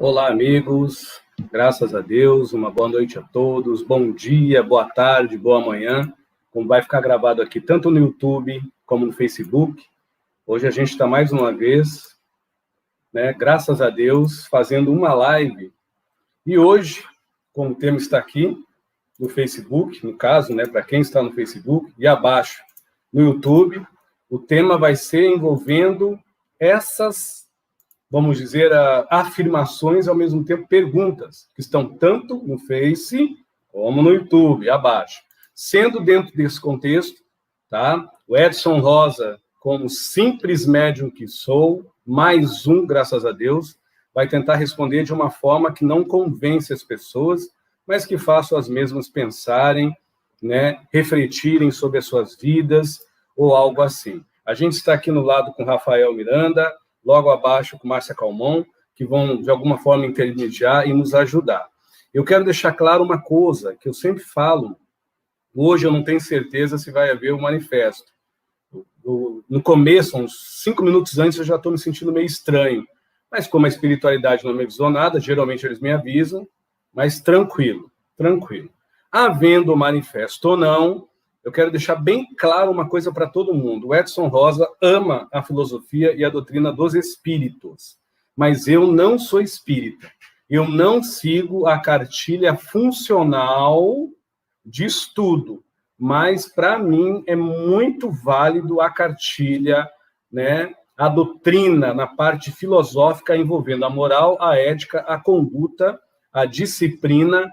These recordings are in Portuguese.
Olá, amigos. Graças a Deus, uma boa noite a todos. Bom dia, boa tarde, boa manhã. Como vai ficar gravado aqui, tanto no YouTube como no Facebook. Hoje a gente está mais uma vez, né, graças a Deus, fazendo uma live. E hoje, como o tema está aqui no Facebook, no caso, né, para quem está no Facebook, e abaixo no YouTube, o tema vai ser envolvendo essas, vamos dizer, afirmações, ao mesmo tempo perguntas, que estão tanto no Face como no YouTube, abaixo. Sendo dentro desse contexto, tá? O Edson Rosa, como simples médium que sou, mais um, graças a Deus, vai tentar responder de uma forma que não convence as pessoas, mas que faça as mesmas pensarem, né, refletirem sobre as suas vidas, ou algo assim. A gente está aqui no lado com Rafael Miranda, logo abaixo com Márcia Calmon, que vão, de alguma forma, intermediar e nos ajudar. Eu quero deixar claro uma coisa que eu sempre falo. Hoje eu não tenho certeza se vai haver o manifesto. No começo, uns 5 minutos antes, eu já estou me sentindo meio estranho. Mas como a espiritualidade não me avisou nada, geralmente eles me avisam, mas tranquilo, tranquilo. Havendo o manifesto ou não, eu quero deixar bem claro uma coisa para todo mundo. O Edson Rosa ama a filosofia e a doutrina dos espíritos, mas eu não sou espírita. Eu não sigo a cartilha funcional de estudo, mas para mim é muito válido a cartilha, né, a doutrina na parte filosófica envolvendo a moral, a ética, a conduta, a disciplina,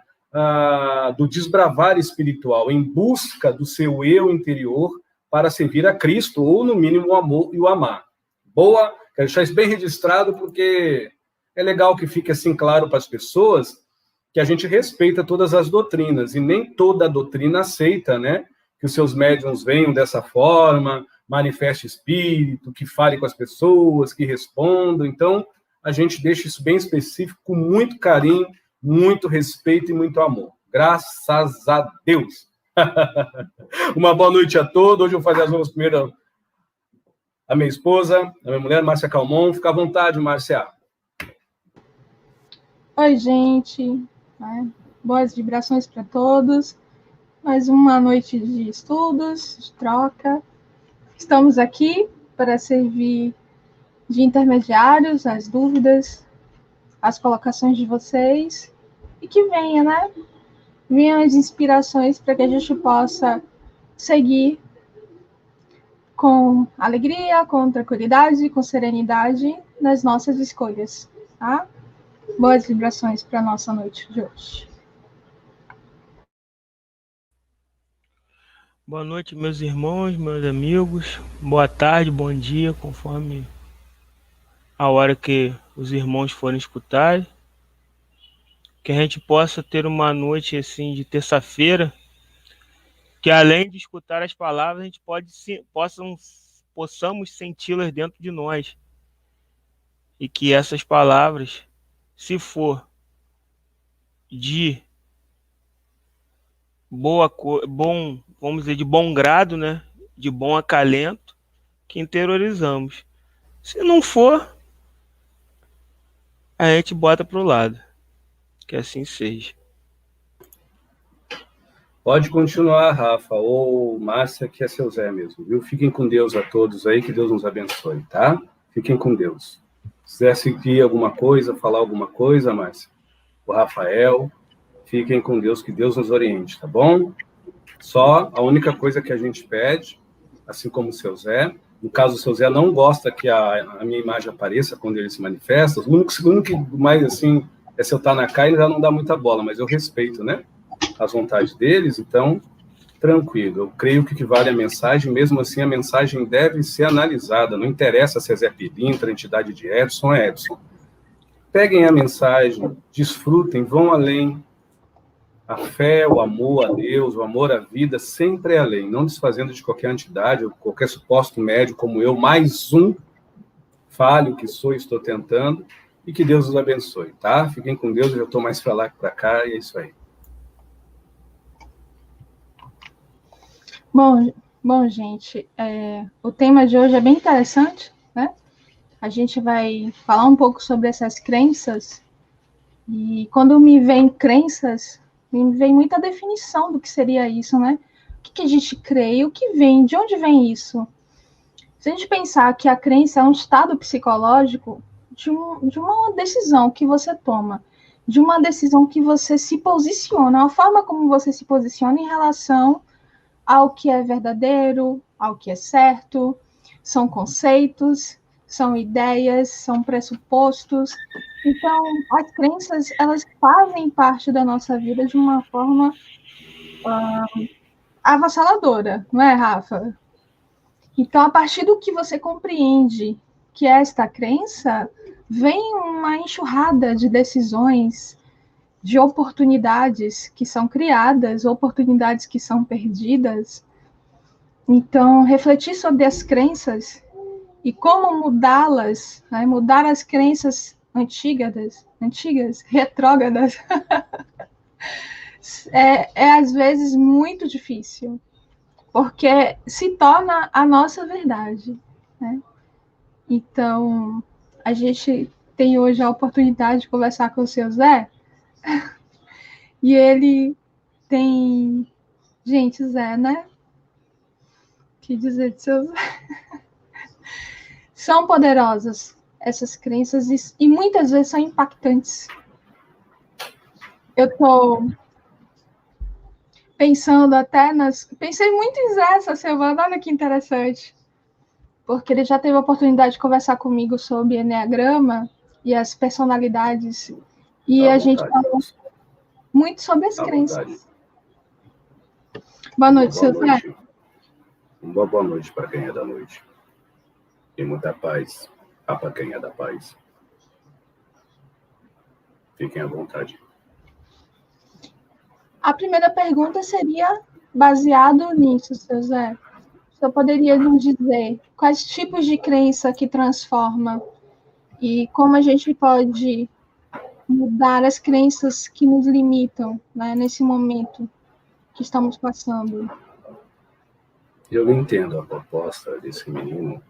do desbravar espiritual, em busca do seu eu interior para servir a Cristo, ou, no mínimo, o amor e o amar. Boa? Quero deixar isso bem registrado, porque é legal que fique assim claro para as pessoas que a gente respeita todas as doutrinas, e nem toda doutrina aceita, né, que os seus médiuns venham dessa forma, manifeste espírito, que fale com as pessoas, que respondam. Então, a gente deixa isso bem específico, com muito carinho, muito respeito e muito amor. Graças a Deus. Uma boa noite a todos. Hoje eu vou fazer as honras primeiro a minha esposa, a minha mulher, Márcia Calmon. Fica à vontade, Márcia. Oi, gente. Boas vibrações para todos. Mais uma noite de estudos, de troca. Estamos aqui para servir de intermediários, as dúvidas, as colocações de vocês. E que venha, né? Venham as inspirações para que a gente possa seguir com alegria, com tranquilidade, com serenidade nas nossas escolhas, tá? Boas vibrações para a nossa noite de hoje. Boa noite, meus irmãos, meus amigos. Boa tarde, bom dia, conforme a hora que os irmãos forem escutar. Que a gente possa ter uma noite assim de terça-feira, que além de escutar as palavras, a gente possamos senti-las dentro de nós. E que essas palavras, se for de vamos dizer, de bom grado, né? De bom acalento, que interiorizamos. Se não for, a gente bota pro lado. Que assim seja. Pode continuar, Rafa, ou Márcia, que é seu Zé mesmo, viu? Fiquem com Deus a todos aí, que Deus nos abençoe, tá? Fiquem com Deus. Se quiser seguir alguma coisa, falar alguma coisa, Márcia, o Rafael, fiquem com Deus, que Deus nos oriente, tá bom? Só a única coisa que a gente pede, assim como o seu Zé, no caso o seu Zé não gosta que a minha imagem apareça quando ele se manifesta, o único que mais, assim, é se eu estar na cara, ele já não dá muita bola, mas eu respeito, né, as vontades deles, então, tranquilo. Eu creio que vale a mensagem, mesmo assim a mensagem deve ser analisada, não interessa se é Zé Pilintra, a entidade de Edson, é Edson. Peguem a mensagem, desfrutem, vão além. A fé, o amor a Deus, o amor à vida, sempre é além, não desfazendo de qualquer entidade, ou qualquer suposto médium como eu, mais um falho que sou e estou tentando, e que Deus os abençoe, tá? Fiquem com Deus, eu já estou mais para lá que para cá, e é isso aí. Bom, gente, o tema de hoje é bem interessante, né? A gente vai falar um pouco sobre essas crenças E quando me vem crenças, me vem muita definição do que seria isso, né? O que a gente crê? O que vem? De onde vem isso? Se a gente pensar que a crença é um estado psicológico de uma decisão que você toma, de uma decisão que você se posiciona, a forma como você se posiciona em relação ao que é verdadeiro, ao que é certo, são conceitos, são ideias, são pressupostos. Então, as crenças, elas fazem parte da nossa vida de uma forma avassaladora, não é, Rafa? Então, a partir do que você compreende que é esta crença, vem uma enxurrada de decisões, de oportunidades que são criadas, oportunidades que são perdidas. Então, refletir sobre as crenças e como mudá-las, né? Mudar as crenças antigas, retrógradas, às vezes muito difícil, porque se torna a nossa verdade, né? Então, a gente tem hoje a oportunidade de conversar com o seu Zé, e ele tem... Gente, Zé, né? Que dizer de seu Zé? São poderosas essas crenças e muitas vezes são impactantes. Eu estou pensando Pensei muito em Zé essa semana, olha que interessante. Porque ele já teve a oportunidade de conversar comigo sobre Eneagrama e as personalidades. E a gente falou muito sobre as crenças. Boa noite, seu Zé. Uma boa noite para quem é da noite. E muita paz para quem é da paz. Fiquem à vontade. A primeira pergunta seria baseado nisso, seu Zé. Você poderia nos dizer quais tipos de crença que transforma e como a gente pode mudar as crenças que nos limitam, né, nesse momento que estamos passando? Eu entendo a proposta desse menino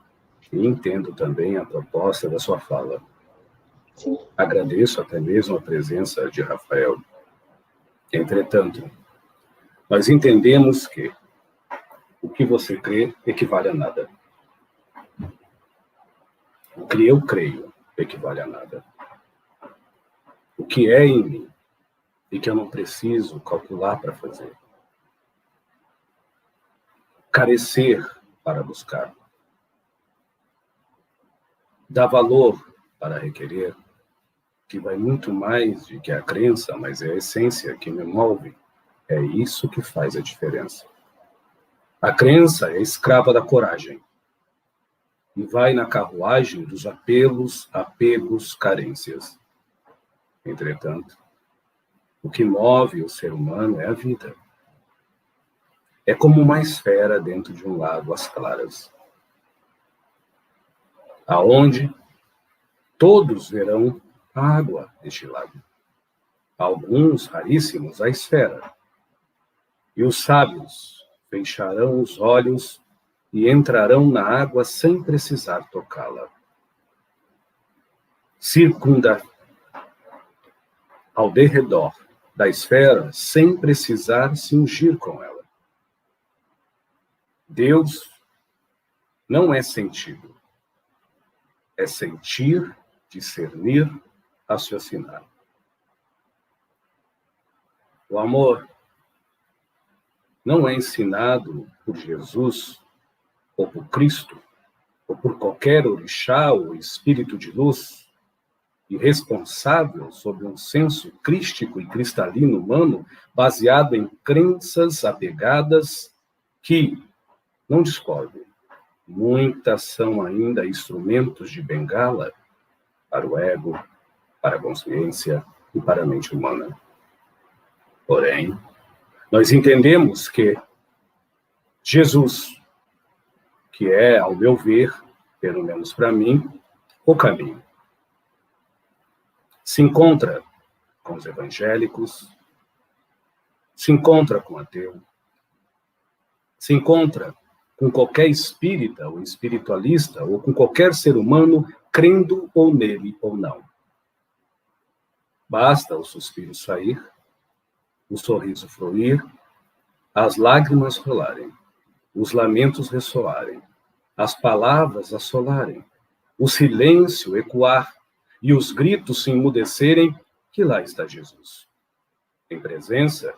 e entendo também a proposta da sua fala. Sim. Agradeço até mesmo a presença de Rafael. Entretanto, nós entendemos que o que você crê equivale a nada. O que eu creio equivale a nada. O que é em mim e que eu não preciso calcular para fazer. Carecer para buscar. Dar valor para requerer, que vai muito mais do que a crença, mas é a essência que me move. É isso que faz a diferença. A crença é escrava da coragem e vai na carruagem dos apegos, carências. Entretanto, o que move o ser humano é a vida. É como uma esfera dentro de um lago às claras, aonde todos verão a água deste lago. Alguns, raríssimos, a esfera. E os sábios fecharão os olhos e entrarão na água sem precisar tocá-la. Circunda ao derredor da esfera sem precisar se ungir com ela. Deus não é sentido. É sentir, discernir, raciocinar. O amor não é ensinado por Jesus, ou por Cristo, ou por qualquer orixá ou espírito de luz, irresponsável sob um senso crístico e cristalino humano, baseado em crenças apegadas que, não discordo, muitas são ainda instrumentos de bengala para o ego, para a consciência e para a mente humana. Porém, nós entendemos que Jesus, que é, ao meu ver, pelo menos para mim, o caminho, se encontra com os evangélicos, se encontra com o ateu, se encontra com qualquer espírita ou espiritualista, ou com qualquer ser humano, crendo ou nele ou não. Basta o suspiro sair, o sorriso fluir, as lágrimas rolarem, os lamentos ressoarem, as palavras assolarem, o silêncio ecoar e os gritos se emudecerem, que lá está Jesus. Em presença,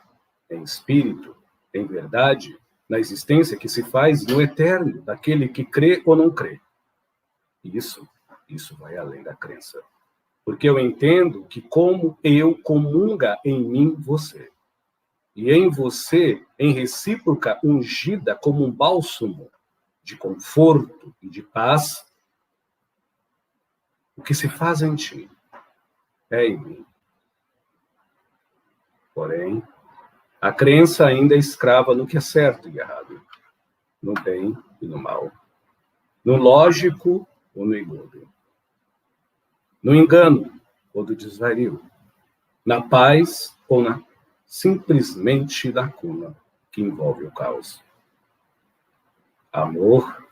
em espírito, em verdade, na existência que se faz no eterno, daquele que crê ou não crê. Isso vai além da crença. Porque eu entendo que como eu comunga em mim você, e em você, em recíproca ungida como um bálsamo de conforto e de paz, o que se faz em ti é em mim. Porém, a crença ainda é escrava no que é certo e errado, no bem e no mal, no lógico ou no iludo, no engano ou do desvario, na paz ou na simplesmente lacuna que envolve o caos. Amor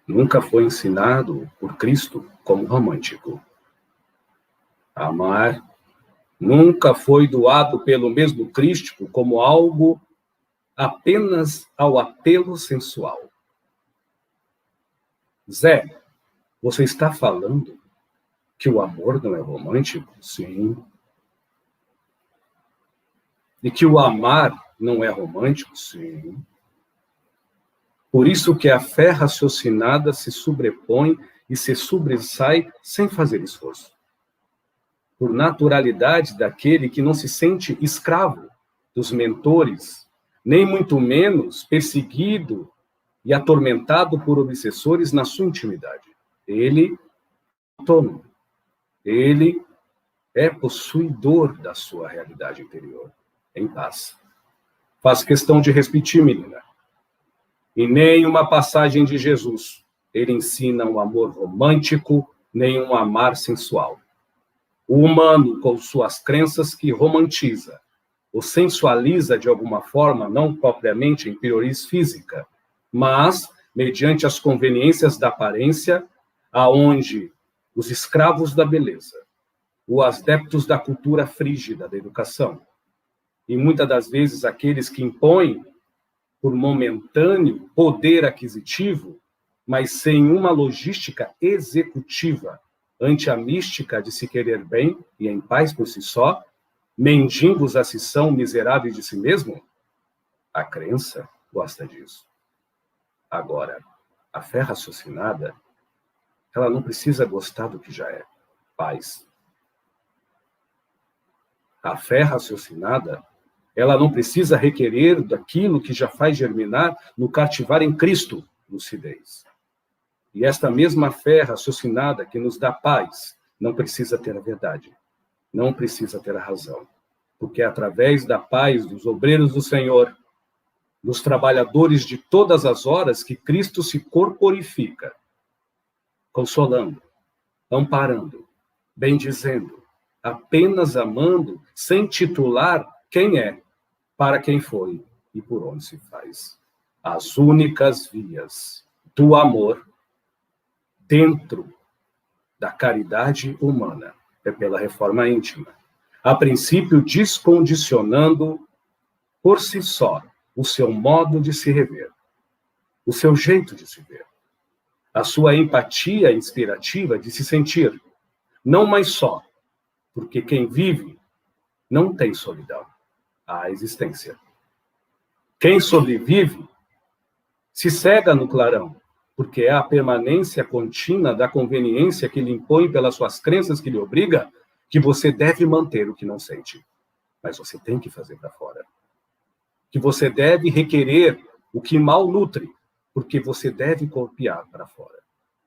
nunca foi ensinado por Cristo como romântico. Amar nunca foi doado pelo mesmo Cristo como algo apenas ao apelo sensual. Zé, você está falando que o amor não é romântico? Sim. E que o amar não é romântico? Sim. Por isso que a fé raciocinada se sobrepõe e se sobressai sem fazer esforço. Por naturalidade daquele que não se sente escravo dos mentores, nem muito menos perseguido e atormentado por obsessores na sua intimidade. Ele é autônomo. Ele é possuidor da sua realidade interior, em paz. Faz questão de repetir, menina. Em nenhuma passagem de Jesus ele ensina um amor romântico, nem um amar sensual. O humano, com suas crenças que romantiza ou sensualiza de alguma forma, não propriamente em prioriz física, mas mediante as conveniências da aparência, aonde os escravos da beleza, os adeptos da cultura frígida da educação, e muitas das vezes aqueles que impõem por momentâneo poder aquisitivo, mas sem uma logística executiva ante a mística de se querer bem e em paz por si só, mendigos a si são miseráveis de si mesmo? A crença gosta disso. Agora, a fé raciocinada, ela não precisa gostar do que já é paz. A fé raciocinada, ela não precisa requerer daquilo que já faz germinar no cativar em Cristo, lucidez. E esta mesma fé raciocinada que nos dá paz, não precisa ter a verdade, não precisa ter a razão, porque é através da paz dos obreiros do Senhor, dos trabalhadores de todas as horas, que Cristo se corporifica, consolando, amparando, bendizendo, apenas amando, sem titular quem é, para quem foi e por onde se faz. As únicas vias do amor dentro da caridade humana é pela reforma íntima. A princípio, descondicionando por si só o seu modo de se rever, o seu jeito de se ver, a sua empatia inspirativa de se sentir, não mais só, porque quem vive não tem solidão, há existência. Quem sobrevive se cega no clarão, porque é a permanência contínua da conveniência que lhe impõe pelas suas crenças que lhe obriga, que você deve manter o que não sente. Mas você tem que fazer para fora. Que você deve requerer o que mal nutre, porque você deve copiar para fora.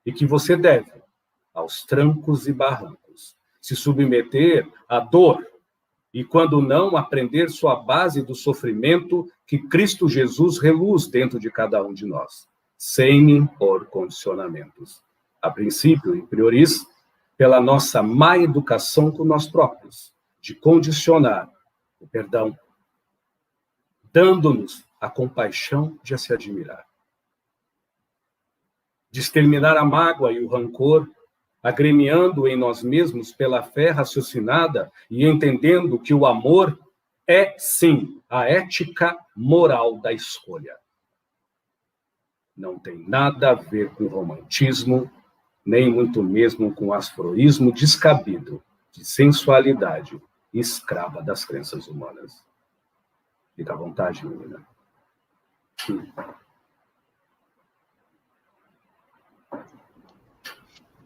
E que você deve, aos trancos e barrancos, se submeter à dor, e quando não, aprender sua base do sofrimento que Cristo Jesus reluz dentro de cada um de nós, sem impor condicionamentos. A princípio, em prioriz, pela nossa má educação com nós próprios, de condicionar o perdão, dando-nos a compaixão de se admirar, de exterminar a mágoa e o rancor, agremiando em nós mesmos pela fé raciocinada e entendendo que o amor é, sim, a ética moral da escolha. Não tem nada a ver com romantismo, nem muito mesmo com asfroísmo descabido de sensualidade escrava das crenças humanas. Fica à vontade, menina.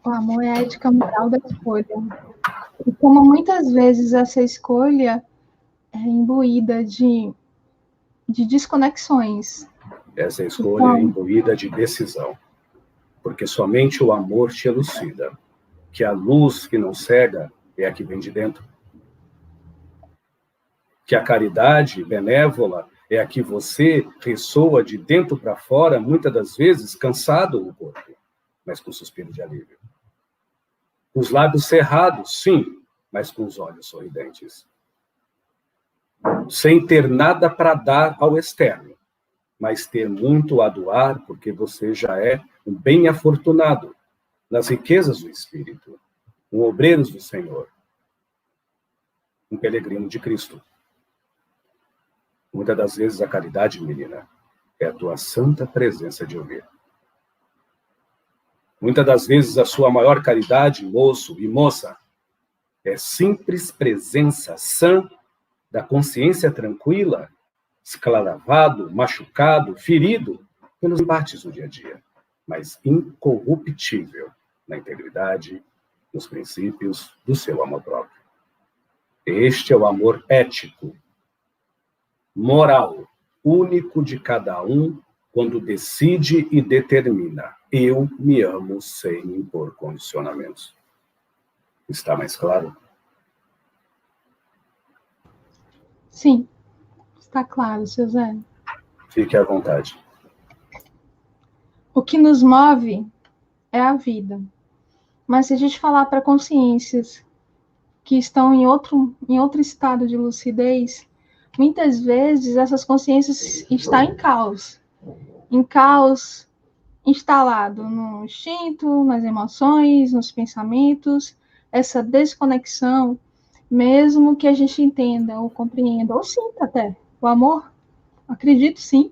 O amor é a ética moral da escolha. E como muitas vezes essa escolha é imbuída de desconexões. Essa escolha é imbuída de decisão, porque somente o amor te elucida, que a luz que não cega é a que vem de dentro. Que a caridade benévola é a que você ressoa de dentro para fora, muitas das vezes cansado no corpo, mas com suspiro de alívio. Os lábios cerrados, sim, mas com os olhos sorridentes. Sem ter nada para dar ao externo, mas ter muito a doar, porque você já é um bem afortunado nas riquezas do Espírito, um obreiro do Senhor, um peregrino de Cristo. Muitas das vezes a caridade, menina, é a tua santa presença de ouvir. Muitas das vezes a sua maior caridade, moço e moça, é simples presença sã da consciência tranquila, esclaravado, machucado, ferido pelos embates do dia a dia, mas incorruptível na integridade, nos princípios do seu amor próprio. Este é o amor ético, moral, único de cada um, quando decide e determina: eu me amo sem impor condicionamentos. Está mais claro? Sim, está claro, seu Zé. Fique à vontade. O que nos move é a vida. Mas se a gente falar para consciências que estão em outro estado de lucidez, muitas vezes essas consciências estão em caos instalado no instinto, nas emoções, nos pensamentos, essa desconexão, mesmo que a gente entenda ou compreenda, ou sinta até o amor, acredito sim.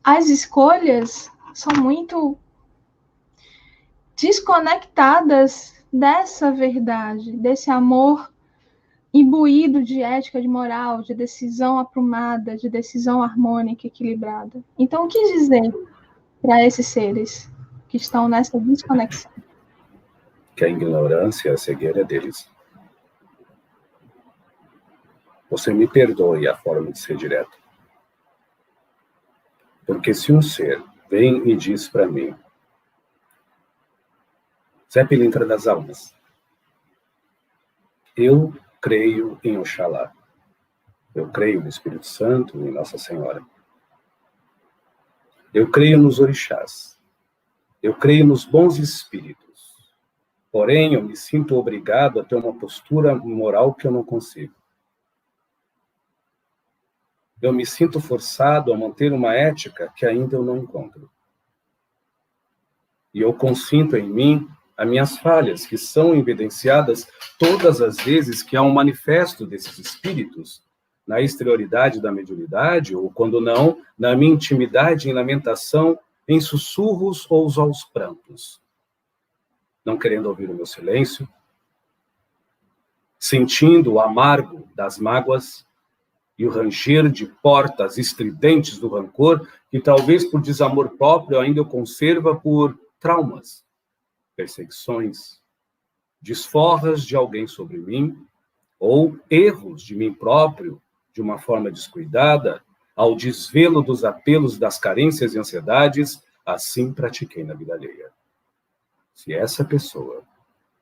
As escolhas são muito desconectadas dessa verdade, desse amor imbuído de ética, de moral, de decisão aprumada, de decisão harmônica, equilibrada. Então, o que dizer para esses seres que estão nessa desconexão? Que a ignorância é a cegueira deles. Você me perdoe a forma de ser direto. Porque se um ser vem e diz para mim: Zé Pilintra das almas, eu creio em Oxalá, eu creio no Espírito Santo, em Nossa Senhora, eu creio nos orixás, eu creio nos bons espíritos, porém eu me sinto obrigado a ter uma postura moral que eu não consigo. Eu me sinto forçado a manter uma ética que ainda eu não encontro. E eu consinto em mim as minhas falhas, que são evidenciadas todas as vezes que há um manifesto desses espíritos na exterioridade da mediunidade, ou quando não, na minha intimidade em lamentação, em sussurros ou aos prantos. Não querendo ouvir o meu silêncio, sentindo o amargo das mágoas, e o ranger de portas estridentes do rancor, que talvez por desamor próprio ainda eu conserva por traumas, perseguições, desforras de alguém sobre mim, ou erros de mim próprio, de uma forma descuidada, ao desvelo dos apelos das carências e ansiedades, assim pratiquei na vida alheia. Se essa pessoa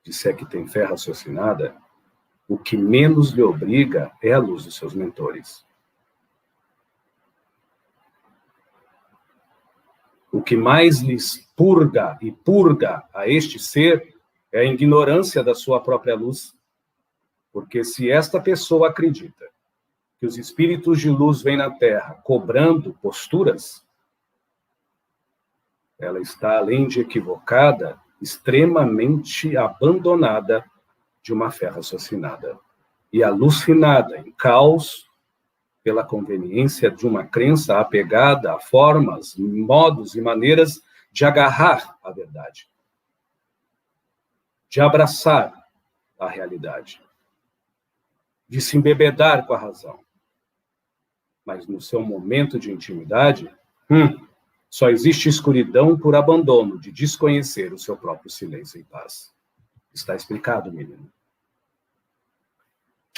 disser que tem fé raciocinada, o que menos lhe obriga é a luz dos seus mentores. O que mais lhes purga a este ser é a ignorância da sua própria luz. Porque se esta pessoa acredita que os espíritos de luz vêm na Terra cobrando posturas, ela está, além de equivocada, extremamente abandonada de uma fé raciocinada e alucinada em caos pela conveniência de uma crença apegada a formas, modos e maneiras de agarrar a verdade, de abraçar a realidade, de se embebedar com a razão. Mas no seu momento de intimidade, só existe escuridão por abandono de desconhecer o seu próprio silêncio e paz. Está explicado, menino?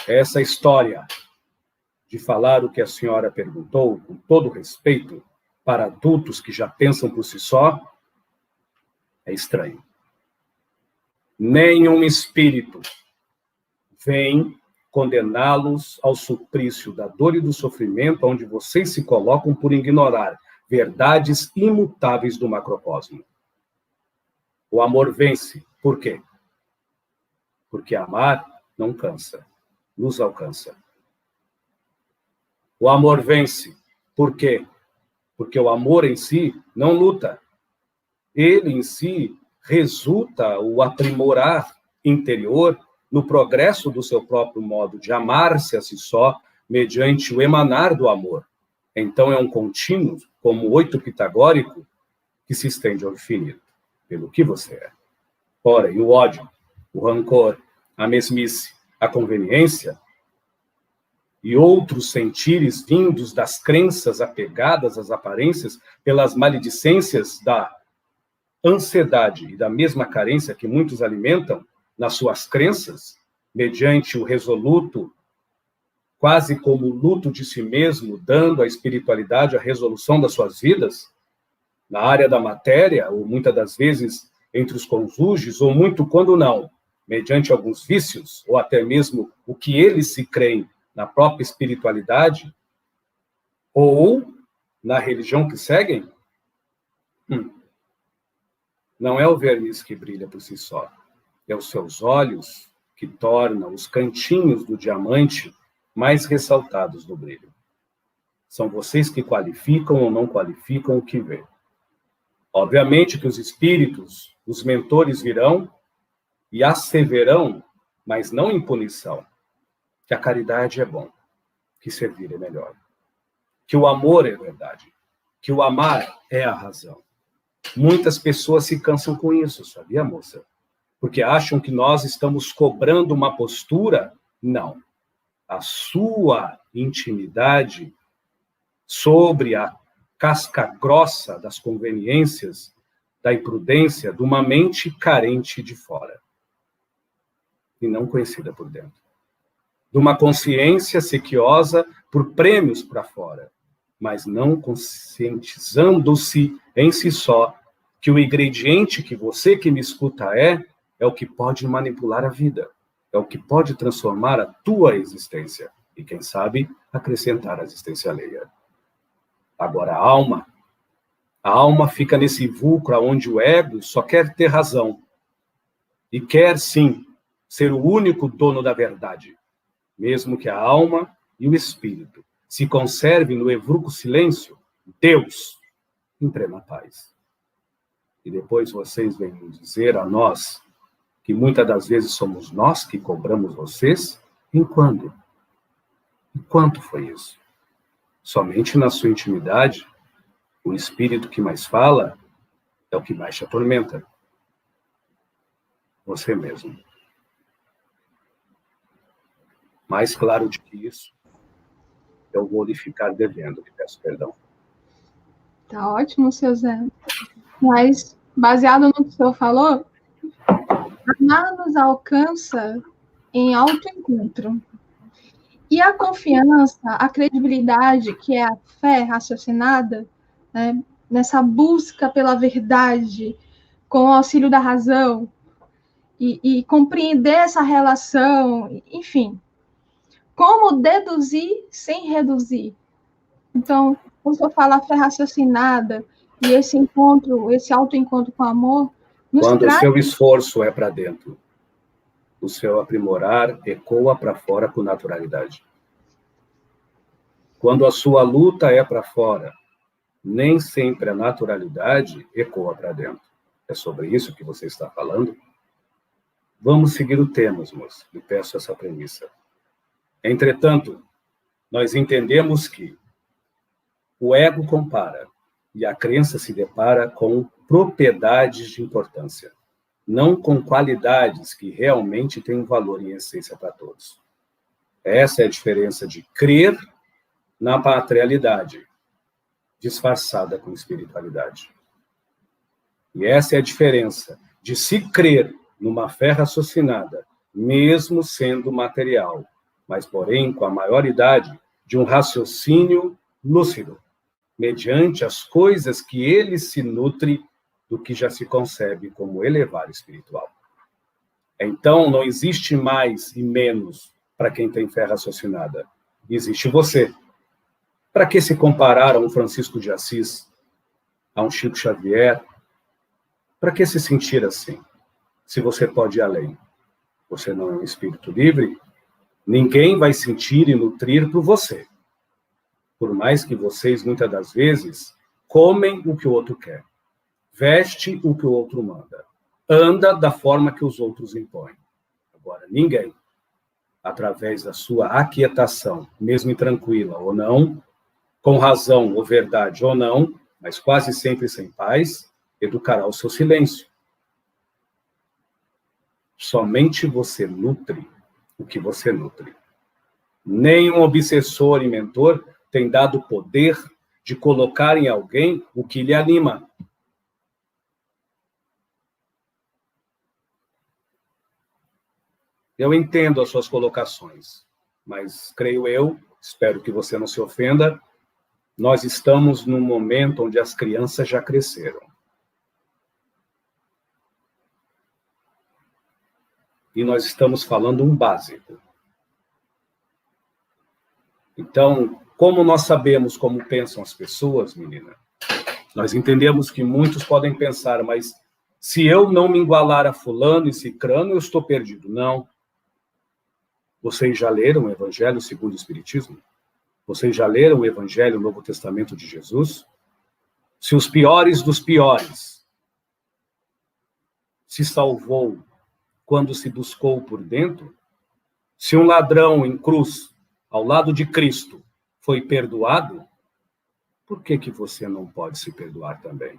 Essa história de falar o que a senhora perguntou, com todo respeito, para adultos que já pensam por si só, é estranho. Nenhum espírito vem condená-los ao suplício da dor e do sofrimento, onde vocês se colocam por ignorar verdades imutáveis do macrocosmo. O amor vence. Por quê? Porque amar não cansa, nos alcança. O amor vence. Por quê? Porque o amor em si não luta. Ele em si resulta o aprimorar interior no progresso do seu próprio modo de amar-se a si só, mediante o emanar do amor. Então é um contínuo, como o 8 pitagórico, que se estende ao infinito, pelo que você é. Ora, e o ódio, o rancor, a mesmice, a conveniência e outros sentires vindos das crenças apegadas às aparências pelas maledicências da ansiedade e da mesma carência que muitos alimentam nas suas crenças, mediante o resoluto, quase como o luto de si mesmo, dando à espiritualidade a resolução das suas vidas, na área da matéria, ou muitas das vezes entre os cônjuges, ou muito quando não, mediante alguns vícios, ou até mesmo o que eles se creem na própria espiritualidade, ou na religião que seguem, não é o verniz que brilha por si só, é os seus olhos que tornam os cantinhos do diamante mais ressaltados no brilho. São vocês que qualificam ou não qualificam o que vê. Obviamente que os espíritos, os mentores virão e asseverão, mas não em punição, que a caridade é bom, que servir é melhor, que o amor é verdade, que o amar é a razão. Muitas pessoas se cansam com isso, sabia, moça? Porque acham que nós estamos cobrando uma postura. Não. A sua intimidade sobre a casca grossa das conveniências, da imprudência, de uma mente carente de fora e não conhecida por dentro. De uma consciência sequiosa por prêmios para fora, mas não conscientizando-se em si só que o ingrediente que você que me escuta é o que pode manipular a vida, é o que pode transformar a tua existência e, quem sabe, acrescentar a existência alheia. Agora, a alma fica nesse vulcro onde o ego só quer ter razão e quer, sim, ser o único dono da verdade, mesmo que a alma e o espírito se conservem no evruco silêncio, Deus, em plena paz. E depois vocês vêm dizer a nós que muitas das vezes somos nós que cobramos vocês? Em quando? E quanto foi isso? Somente na sua intimidade, o espírito que mais fala é o que mais te atormenta. Você mesmo. Mais claro do que isso, eu vou lhe ficar devendo, lhe peço perdão. Tá ótimo, seu Zé. Mas, baseado no que o senhor falou, amar nos alcança em autoencontro. E a confiança, a credibilidade, que é a fé raciocinada, né, nessa busca pela verdade, com o auxílio da razão, e compreender essa relação, enfim. Como deduzir sem reduzir? Então, quando eu falo a fé raciocinada e esse encontro, esse autoencontro com o amor, quando o seu esforço é para dentro, o seu aprimorar ecoa para fora com naturalidade. Quando a sua luta é para fora, nem sempre a naturalidade ecoa para dentro. É sobre isso que você está falando? Vamos seguir o tema, moço. Lhe peço essa premissa. Entretanto, nós entendemos que o ego compara e a crença se depara com propriedades de importância, não com qualidades que realmente têm um valor em essência para todos. Essa é a diferença de crer na materialidade, disfarçada com espiritualidade. E essa é a diferença de se crer numa fé raciocinada, mesmo sendo material, mas, porém, com a maioridade de um raciocínio lúcido, mediante as coisas que ele se nutre do que já se concebe como elevar espiritual. Então, não existe mais e menos para quem tem fé raciocinada. Existe você. Para que se comparar a um Francisco de Assis, a um Chico Xavier? Para que se sentir assim, se você pode ir além? Você não é um espírito livre? Ninguém vai sentir e nutrir por você. Por mais que vocês, muitas das vezes, comem o que o outro quer, veste o que o outro manda, anda da forma que os outros impõem. Agora, ninguém, através da sua aquietação, mesmo tranquila ou não, com razão ou verdade ou não, mas quase sempre sem paz, educará o seu silêncio. Somente você nutre o que você nutre. Nenhum obsessor e mentor tem dado o poder de colocar em alguém o que lhe anima. Eu entendo as suas colocações, mas creio eu, espero que você não se ofenda, nós estamos num momento onde as crianças já cresceram. E nós estamos falando um básico. Então, como nós sabemos como pensam as pessoas, menina, nós entendemos que muitos podem pensar, mas se eu não me igualar a fulano e cicrano, eu estou perdido. Não. Vocês já leram o Evangelho segundo o Espiritismo? Vocês já leram o Evangelho, o Novo Testamento de Jesus? Se os piores dos piores se salvou quando se buscou por dentro, se um ladrão em cruz, ao lado de Cristo, foi perdoado, por que que você não pode se perdoar também?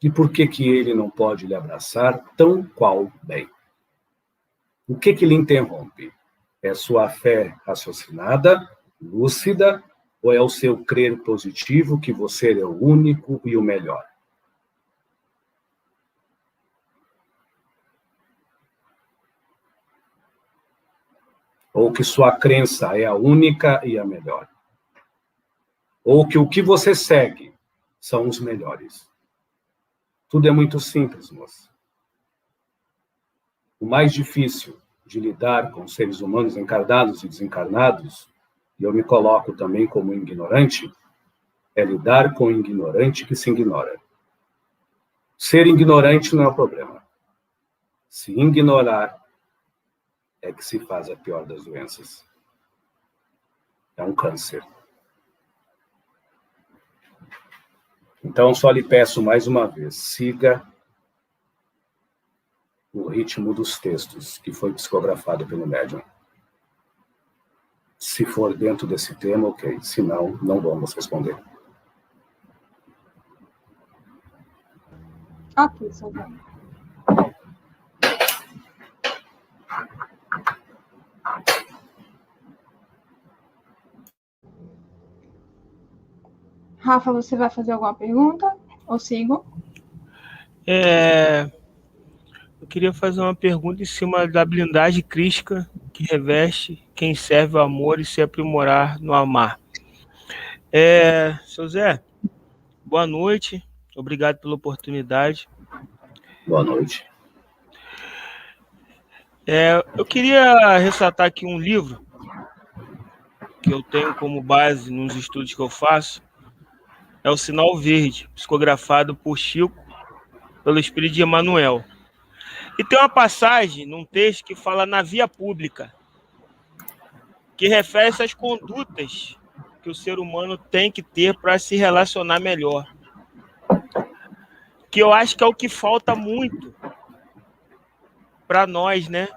E por que que ele não pode lhe abraçar tão qual bem? O que que lhe interrompe? É sua fé raciocinada, lúcida, ou é o seu crer positivo que você é o único e o melhor? Ou que sua crença é a única e a melhor? Ou que o que você segue são os melhores? Tudo é muito simples, moça. O mais difícil de lidar com seres humanos encarnados e desencarnados, e eu me coloco também como ignorante, é lidar com o ignorante que se ignora. Ser ignorante não é o problema. Se ignorar é que se faz a pior das doenças. É um câncer. Então, só lhe peço mais uma vez, siga o ritmo dos textos que foi psicografado pelo médium. Se for dentro desse tema, ok. Se não, não vamos responder. Ok, Salvador. Rafa, você vai fazer alguma pergunta? Ou sigo? Eu queria fazer uma pergunta em cima da blindagem crística que reveste quem serve o amor e se aprimorar no amar. Seu Zé, boa noite. Obrigado pela oportunidade. Boa noite. Eu queria ressaltar aqui um livro que eu tenho como base nos estudos que eu faço. É o Sinal Verde, psicografado por Chico, pelo Espírito de Emmanuel. E tem uma passagem num texto que fala na via pública, que refere às condutas que o ser humano tem que ter para se relacionar melhor. que eu acho que é o que falta muito para nós, né?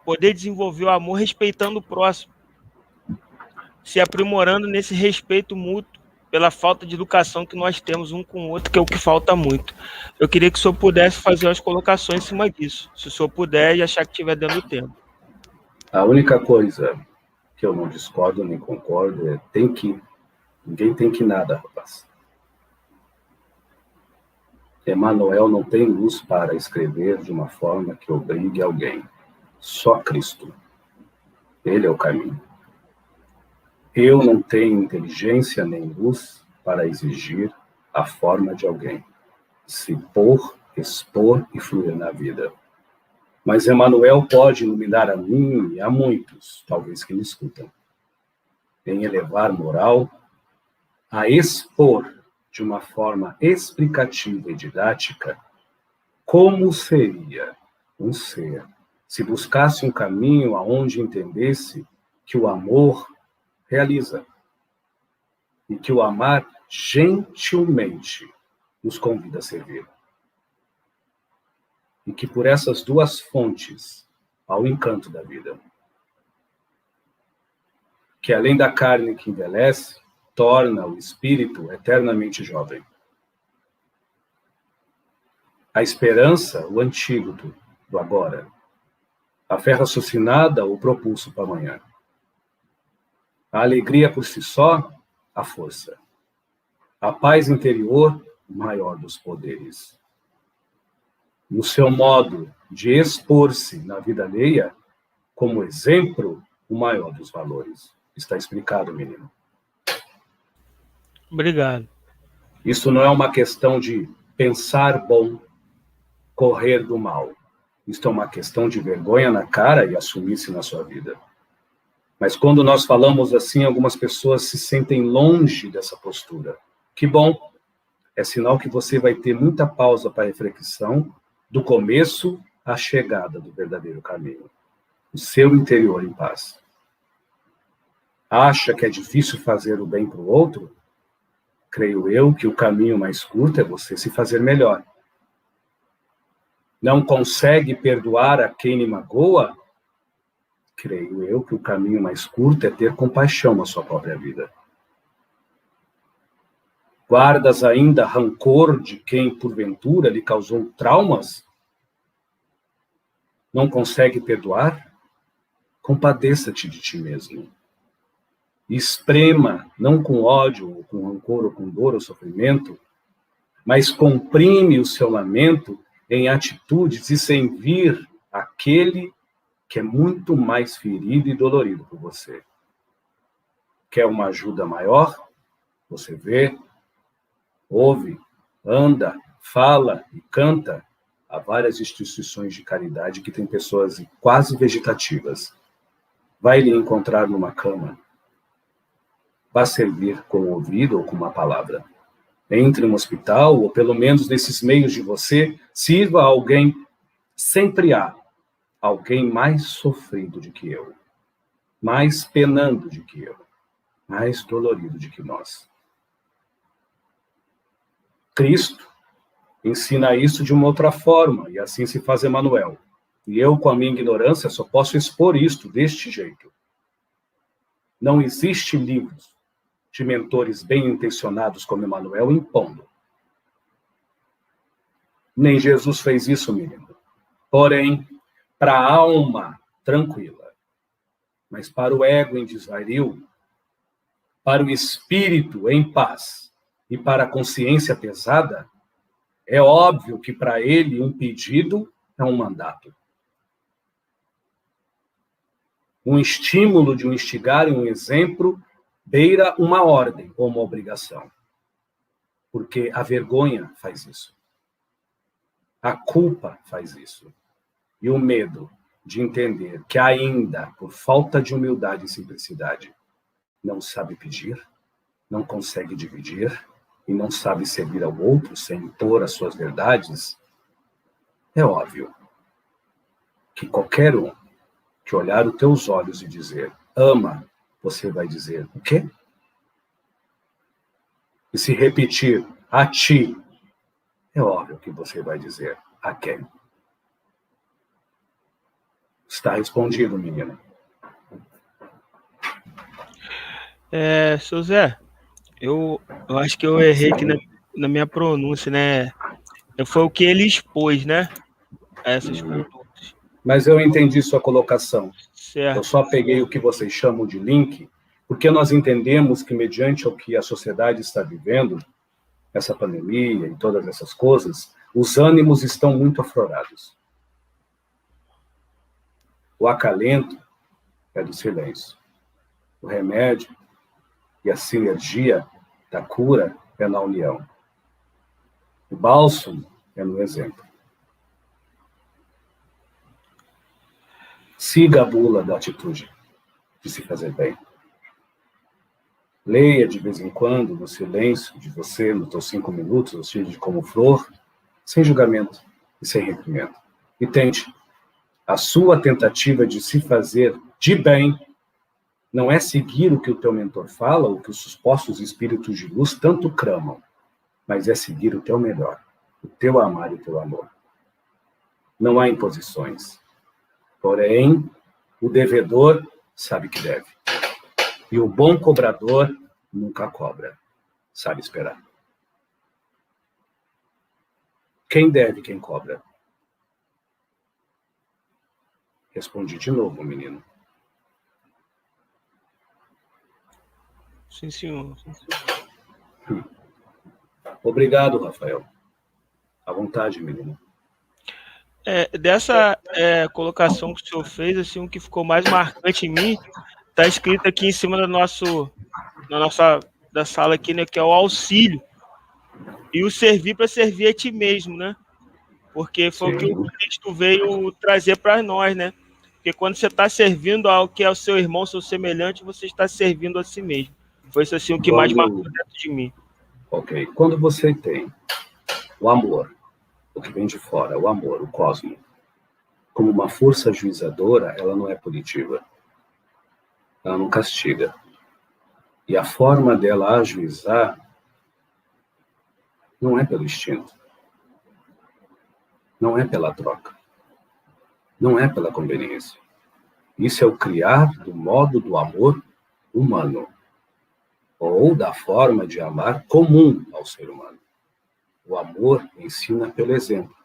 Poder desenvolver o amor respeitando o próximo, se aprimorando nesse respeito mútuo pela falta de educação que nós temos um com o outro, que é o que falta muito. Eu queria que o senhor pudesse fazer as colocações em cima disso, se o senhor puder e achar que estiver dando tempo. A única coisa que eu não discordo nem concordo é ninguém tem que nada, rapaz. Emmanuel não tem luz para escrever de uma forma que obrigue alguém. Só Cristo. Ele é o caminho. Eu não tenho inteligência nem luz para exigir a forma de alguém. Se pôr, expor e fluir na vida. Mas Emmanuel pode iluminar a mim e a muitos, talvez que me escutam, em elevar moral, a expor de uma forma explicativa e didática como seria um ser se buscasse um caminho aonde entendesse que o amor realiza e que o amar gentilmente nos convida a servir. E que por essas duas fontes há o encanto da vida. Que além da carne que envelhece, torna o espírito eternamente jovem. A esperança, o antídoto do agora. A fé raciocinada, o propulso para amanhã. A alegria por si só, a força. A paz interior, o maior dos poderes. No seu modo de expor-se na vida alheia, como exemplo, o maior dos valores. Está explicado, menino. Obrigado. Isso não é uma questão de pensar bom, correr do mal. Isso é uma questão de vergonha na cara e assumir-se na sua vida. Mas quando nós falamos assim, algumas pessoas se sentem longe dessa postura. Que bom! É sinal que você vai ter muita pausa para reflexão do começo à chegada do verdadeiro caminho. O seu interior em paz. Acha que é difícil fazer o bem para o outro? Creio eu que o caminho mais curto é você se fazer melhor. Não consegue perdoar a quem lhe magoa? Creio eu que o caminho mais curto é ter compaixão na sua própria vida. Guardas ainda rancor de quem, porventura, lhe causou traumas? Não consegue perdoar? Compadeça-te de ti mesmo. Esprema, não com ódio, ou com rancor, ou com dor ou sofrimento, mas comprime o seu lamento em atitudes e sem vir aquele que é muito mais ferido e dolorido por você. Quer uma ajuda maior? Você vê, ouve, anda, fala e canta. Há várias instituições de caridade que têm pessoas quase vegetativas. Vai lhe encontrar numa cama. Vá servir com o ouvido ou com uma palavra. Entre no hospital, ou pelo menos nesses meios de você, sirva a alguém. Sempre há alguém mais sofrido do que eu, mais penando do que eu, mais dolorido do que nós. Cristo ensina isso de uma outra forma, e assim se faz Emmanuel. E eu, com a minha ignorância, só posso expor isto deste jeito. Não existe livros de mentores bem-intencionados como Emmanuel impondo. Nem Jesus fez isso, menino. Porém, para a alma tranquila, mas para o ego em desvario, para o espírito em paz e para a consciência pesada, é óbvio que para ele um pedido é um mandato. Um estímulo de um instigar e um exemplo beira uma ordem ou uma obrigação. Porque a vergonha faz isso. A culpa faz isso. E o medo de entender que ainda, por falta de humildade e simplicidade, não sabe pedir, não consegue dividir e não sabe servir ao outro sem impor as suas verdades, é óbvio que qualquer um que olhar os teus olhos e dizer, ama, você vai dizer, o quê? E se repetir, a ti, É óbvio que você vai dizer a quem. Está respondido, menino. Seu Zé, eu acho que eu errei aqui na minha pronúncia, né? Foi o que ele expôs, né? Essas condutas. Mas eu entendi sua colocação. Eu Certo. só peguei o que vocês chamam de link, porque nós entendemos que, mediante o que a sociedade está vivendo, essa pandemia e todas essas coisas, os ânimos estão muito aflorados. O acalento é do silêncio. O remédio e a sinergia da cura é na união. O bálsamo é no exemplo. Siga a bula da atitude de se fazer bem. Leia de vez em quando, no silêncio de você, nos seus 5 minutos, o Cid de como flor, sem julgamento e sem reprimenda. E tente. A sua tentativa de se fazer de bem não é seguir o que o teu mentor fala, ou que os supostos espíritos de luz tanto clamam, mas é seguir o teu melhor, o teu amar e o teu amor. Não há imposições. Porém, o devedor sabe que deve. E o bom cobrador nunca cobra, sabe esperar. Quem deve, quem cobra? Respondi de novo, menino. Sim, senhor. Obrigado, Rafael. À vontade, menino. Dessa colocação que o senhor fez, assim, o que ficou mais marcante em mim, está escrito aqui em cima da sala aqui, né, que é o auxílio e o servir para servir a ti mesmo, né? Porque foi o que o Cristo veio trazer para nós, né? Porque quando você está servindo ao que é o seu irmão, seu semelhante, você está servindo a si mesmo. Foi isso assim o que mais marcou dentro de mim. Ok. Quando você tem o amor, o que vem de fora, o amor, o cosmo, como uma força juizadora, ela não é punitiva. Ela não castiga. E a forma dela ajuizar não é pelo instinto. Não é pela troca. Não é pela conveniência. Isso é o criar do modo do amor humano, ou da forma de amar comum ao ser humano. O amor ensina pelo exemplo,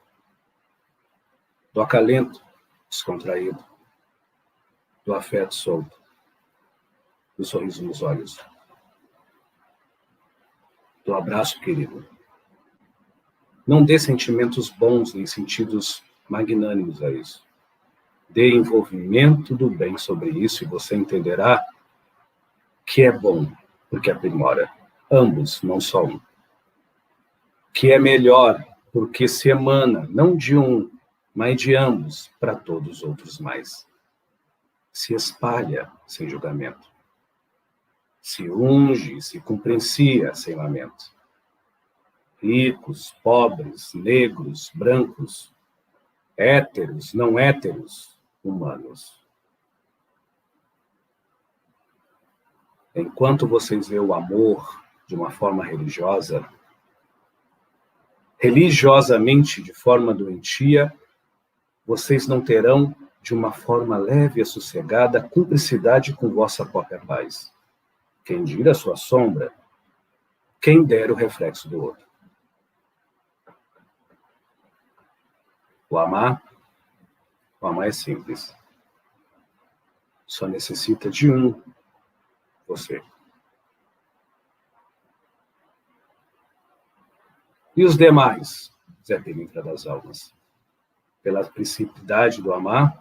do acalento descontraído, do afeto solto, do sorriso nos olhos, do abraço querido. Não dê sentimentos bons nem sentidos magnânimos a isso. Dê envolvimento do bem sobre isso e você entenderá que é bom, porque aprimora. Ambos, não só um. Que é melhor, porque se emana, não de um, mas de ambos, para todos os outros mais. Se espalha sem julgamento. Se unge, se comprencia sem lamento. Ricos, pobres, negros, brancos, héteros, não héteros, humanos. Enquanto vocês veem o amor de uma forma religiosa, religiosamente de forma doentia, vocês não terão, de uma forma leve e sossegada, cumplicidade com vossa própria paz. Quem dirá a sua sombra, quem dera o reflexo do outro. O amar é simples. Só necessita de um, você. E os demais, Zé Pilintra das almas? Pela principalidade do amar,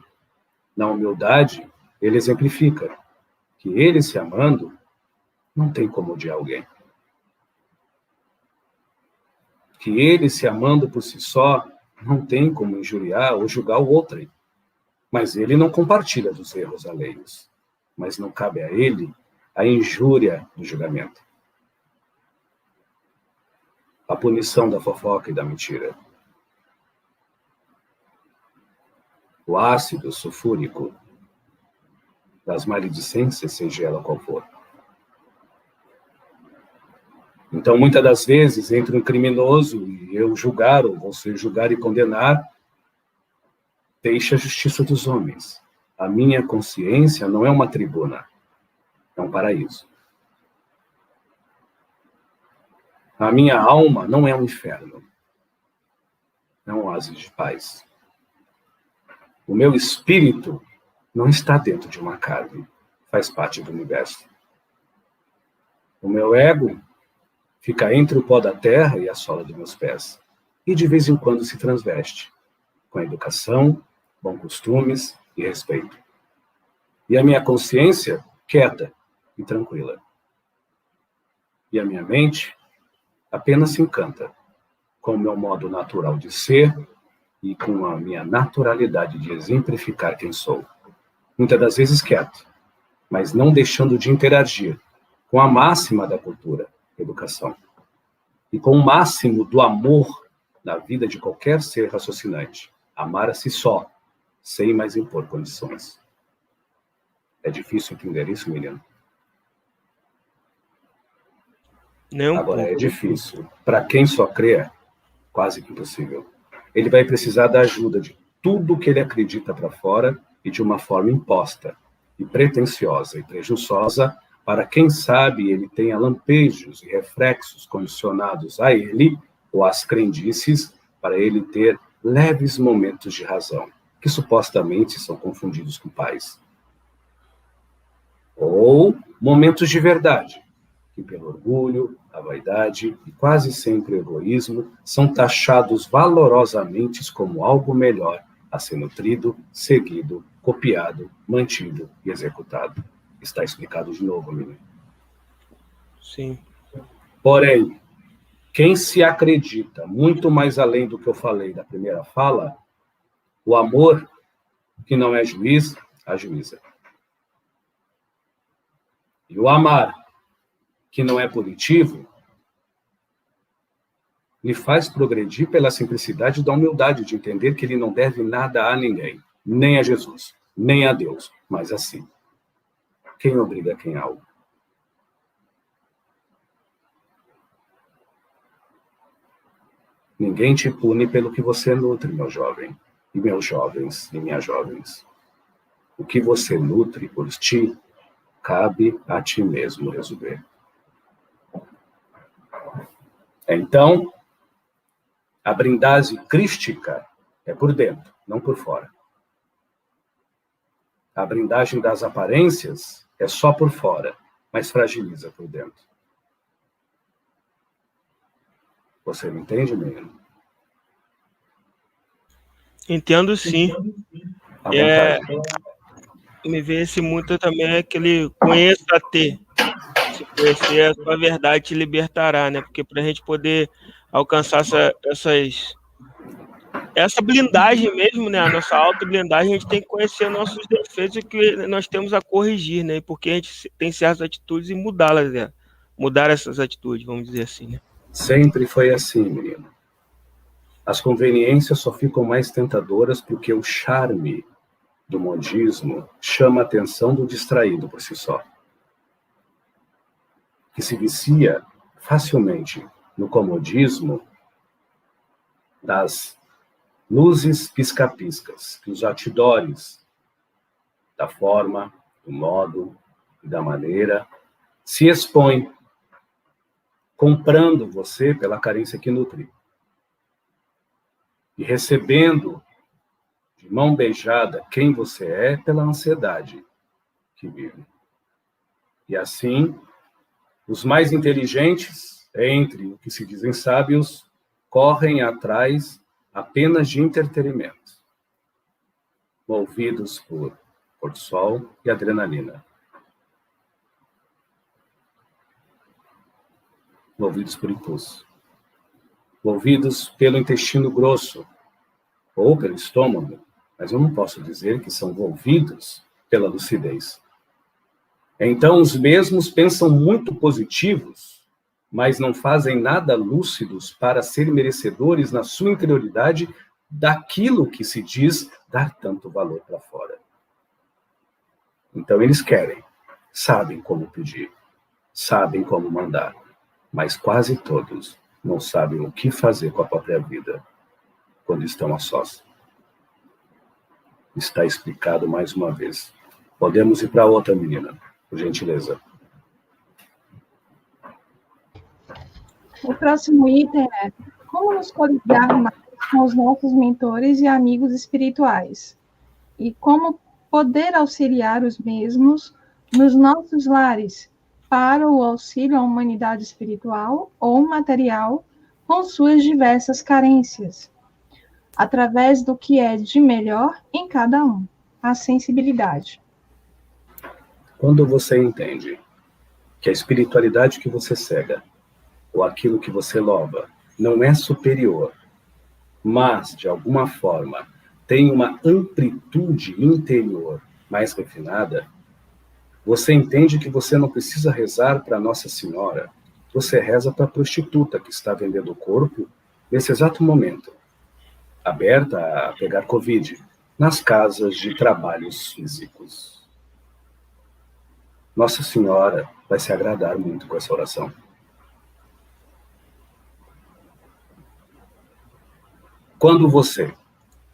na humildade, ele exemplifica que ele se amando, não tem como odiar alguém. Que ele se amando por si só, não tem como injuriar ou julgar o outro. Mas ele não compartilha dos erros alheios. Mas não cabe a ele a injúria do julgamento. A punição da fofoca e da mentira. O ácido sulfúrico das maledicências, seja ela qual for. Então, muitas das vezes, entre um criminoso e eu julgar, ou você julgar e condenar, deixa a justiça dos homens. A minha consciência não é uma tribuna, é um paraíso. A minha alma não é um inferno, é um oásis de paz. O meu espírito não está dentro de uma carne, faz parte do universo. O meu ego fica entre o pó da terra e a sola dos meus pés, e de vez em quando se transveste, com educação, bons costumes e respeito. E a minha consciência, quieta e tranquila. E a minha mente apenas se encanta com o meu modo natural de ser e com a minha naturalidade de exemplificar quem sou. Muitas das vezes quieto, mas não deixando de interagir com a máxima da cultura, educação, e com o máximo do amor na vida de qualquer ser raciocinante. Amar a si só, sem mais impor condições. É difícil entender isso, menino? Agora, é difícil. Para quem só crê, quase que impossível. Ele vai precisar da ajuda de tudo que ele acredita para fora e de uma forma imposta, e pretensiosa e prejuiciosa, para quem sabe ele tenha lampejos e reflexos condicionados a ele ou às crendices, para ele ter leves momentos de razão, que supostamente são confundidos com paz. Ou momentos de verdade, que pelo orgulho, a vaidade e quase sempre o egoísmo são taxados valorosamente como algo melhor a ser nutrido, seguido, copiado, mantido e executado. Está explicado de novo, menino? Sim. Porém, quem se acredita muito mais além do que eu falei da primeira fala, o amor, que não é juiz, ajuiza. E o amar, que não é punitivo, lhe faz progredir pela simplicidade da humildade de entender que ele não deve nada a ninguém, nem a Jesus, nem a Deus, mas a si. Quem obriga quem a algo? Ninguém te pune pelo que você nutre, meu jovem, e meus jovens, e minhas jovens. O que você nutre por ti, cabe a ti mesmo resolver. Então, a brindase crística é por dentro, não por fora. A brindagem das aparências é só por fora, mas fragiliza por dentro. Você não entende, menino? Entendo, sim. À vontade. Me vê esse muito também aquele conheça-te. Se conhecer a sua verdade te libertará, né? Porque para a gente poder alcançar essa blindagem mesmo, né? A nossa auto-blindagem, a gente tem que conhecer nossos defeitos e que nós temos a corrigir, né? Porque a gente tem certas atitudes e mudá-las, né? Mudar essas atitudes, vamos dizer assim, né? Sempre foi assim, menino. As conveniências só ficam mais tentadoras porque o charme do modismo chama a atenção do distraído por si só, que se vicia facilmente no comodismo das luzes pisca-piscas, dos outdoors, da forma, do modo e da maneira, se expõe, comprando você pela carência que nutre, e recebendo de mão beijada quem você é pela ansiedade que vive. E assim, os mais inteligentes, entre os que se dizem sábios, correm atrás apenas de entretenimento, movidos por cortisol e adrenalina, movidos por impulso, movidos pelo intestino grosso ou pelo estômago, mas eu não posso dizer que são movidos pela lucidez. Então, os mesmos pensam muito positivos, mas não fazem nada lúcidos para ser merecedores na sua interioridade daquilo que se diz dar tanto valor para fora. Então, eles querem, sabem como pedir, sabem como mandar, mas quase todos não sabem o que fazer com a própria vida quando estão a sós. Está explicado mais uma vez. Podemos ir para outra, menina, por gentileza. O próximo item é como nos coligar mais com os nossos mentores e amigos espirituais e como poder auxiliar os mesmos nos nossos lares para o auxílio à humanidade espiritual ou material com suas diversas carências, através do que é de melhor em cada um, a sensibilidade. Quando você entende que a espiritualidade que você cega, ou aquilo que você louva, não é superior, mas, de alguma forma, tem uma amplitude interior mais refinada, você entende que você não precisa rezar para Nossa Senhora, você reza para a prostituta que está vendendo o corpo nesse exato momento, aberta a pegar Covid, nas casas de trabalhos físicos. Nossa Senhora vai se agradar muito com essa oração. Quando você,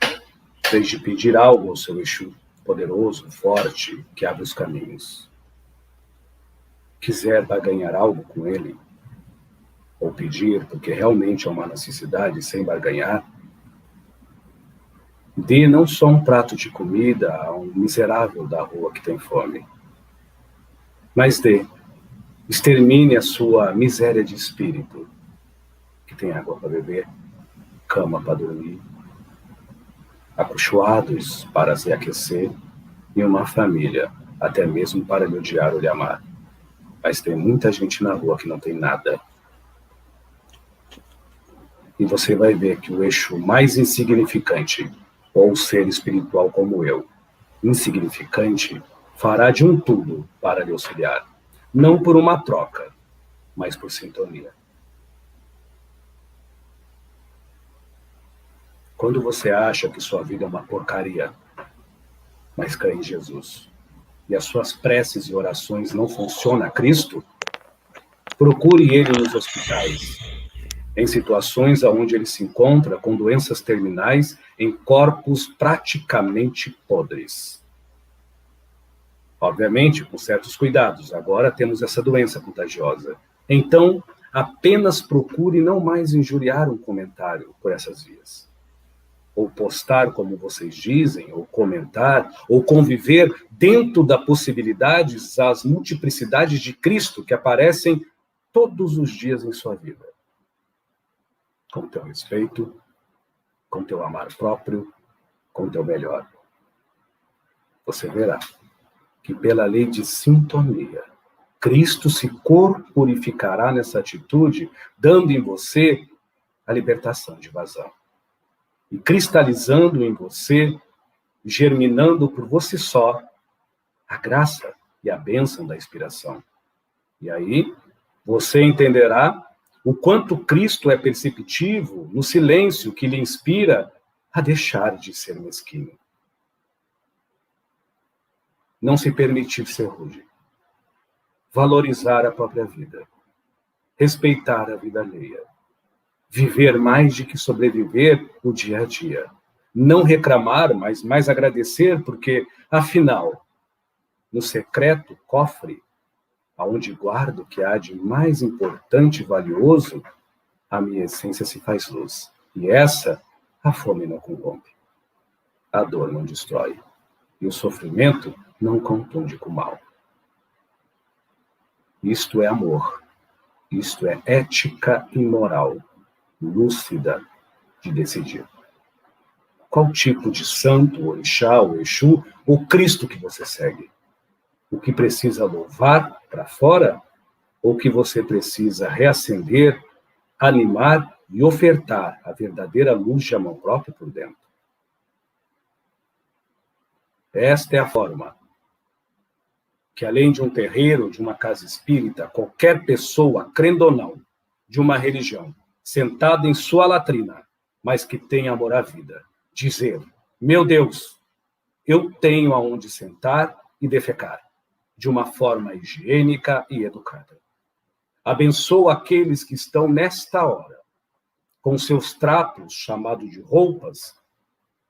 em vez de pedir algo ao seu Exu poderoso, forte, que abre os caminhos, quiser barganhar algo com ele, ou pedir porque realmente é uma necessidade sem barganhar, dê não só um prato de comida a um miserável da rua que tem fome, mas extermine a sua miséria de espírito, que tem água para beber, cama para dormir, acolchoados para se aquecer e uma família, até mesmo para lhe odiar ou lhe amar. Mas tem muita gente na rua que não tem nada. E você vai ver que o Exu mais insignificante, ou ser espiritual como eu, insignificante, fará de um tudo para lhe auxiliar. Não por uma troca, mas por sintonia. Quando você acha que sua vida é uma porcaria, mas crê em Jesus, e as suas preces e orações não funcionam a Cristo, procure Ele nos hospitais, em situações onde ele se encontra com doenças terminais em corpos praticamente podres. Obviamente, com certos cuidados, agora temos essa doença contagiosa. Então, apenas procure não mais injuriar um comentário por essas vias. Ou postar, como vocês dizem, ou comentar, ou conviver dentro da possibilidades, as multiplicidades de Cristo que aparecem todos os dias em sua vida. Com teu respeito, com teu amar próprio, com teu melhor. Você verá que pela lei de sintonia, Cristo se corporificará nessa atitude, dando em você a libertação de vazão. E cristalizando em você, germinando por você só, a graça e a bênção da inspiração. E aí, você entenderá o quanto Cristo é perceptivo no silêncio que lhe inspira a deixar de ser mesquinho. Não se permitir ser rude. Valorizar a própria vida. Respeitar a vida alheia. Viver mais do que sobreviver o dia a dia. Não reclamar, mas mais agradecer, porque, afinal, no secreto cofre, aonde guardo o que há de mais importante e valioso, a minha essência se faz luz. E essa, a fome não corrompe. A dor não destrói. E o sofrimento não confunde com o mal. Isto é amor. Isto é ética e moral, lúcida de decidir. Qual tipo de santo, orixá, ou Exu, ou Cristo que você segue? O que precisa louvar para fora, ou que você precisa reacender, animar e ofertar a verdadeira luz de amor próprio por dentro? Esta é a forma que, além de um terreiro, de uma casa espírita, qualquer pessoa, crendo ou não, de uma religião, sentada em sua latrina, mas que tem amor à vida, dizer: meu Deus, eu tenho aonde sentar e defecar, de uma forma higiênica e educada. Abençoa aqueles que estão nesta hora, com seus trapos, chamados de roupas,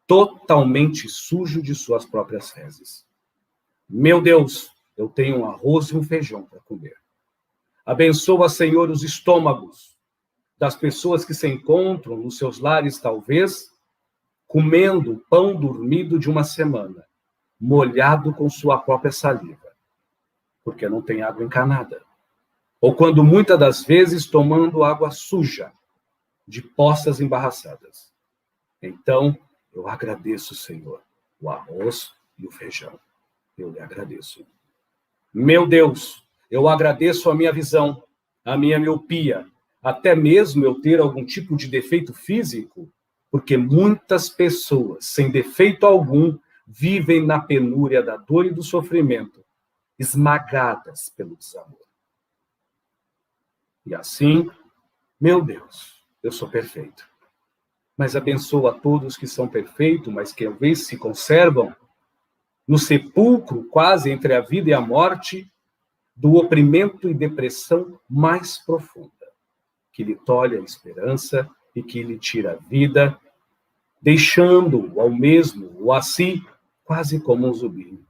totalmente sujos de suas próprias fezes. Meu Deus, eu tenho um arroz e um feijão para comer. Abençoa, Senhor, os estômagos das pessoas que se encontram nos seus lares, talvez, comendo o pão dormido de uma semana, molhado com sua própria saliva, porque não tem água encanada. Ou quando, muitas das vezes, tomando água suja, de poças embaraçadas. Então, eu agradeço, Senhor, o arroz e o feijão. Eu lhe agradeço. Meu Deus, eu agradeço a minha visão, a minha miopia, até mesmo eu ter algum tipo de defeito físico, porque muitas pessoas, sem defeito algum, vivem na penúria da dor e do sofrimento, esmagadas pelo desamor. E assim, meu Deus, eu sou perfeito. Mas abençoa a todos que são perfeitos, mas que às vezes se conservam no sepulcro, quase entre a vida e a morte, do oprimento e depressão mais profunda, que lhe tolhe a esperança e que lhe tira a vida, deixando-o ao mesmo, ou a si, quase como um zumbi.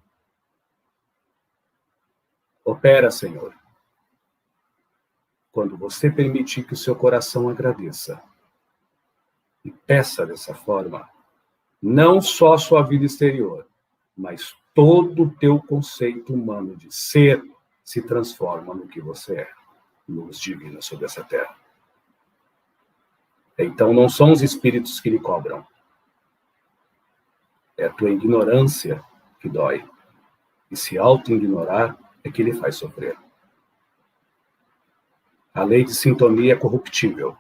Opera, Senhor, quando você permitir que o seu coração agradeça e peça dessa forma, não só a sua vida exterior, mas todo o teu conceito humano de ser se transforma no que você é, luz divina sobre essa terra. Então não são os espíritos que lhe cobram. É a tua ignorância que dói. E se auto-ignorar é que lhe faz sofrer. A lei de sintonia é corruptível.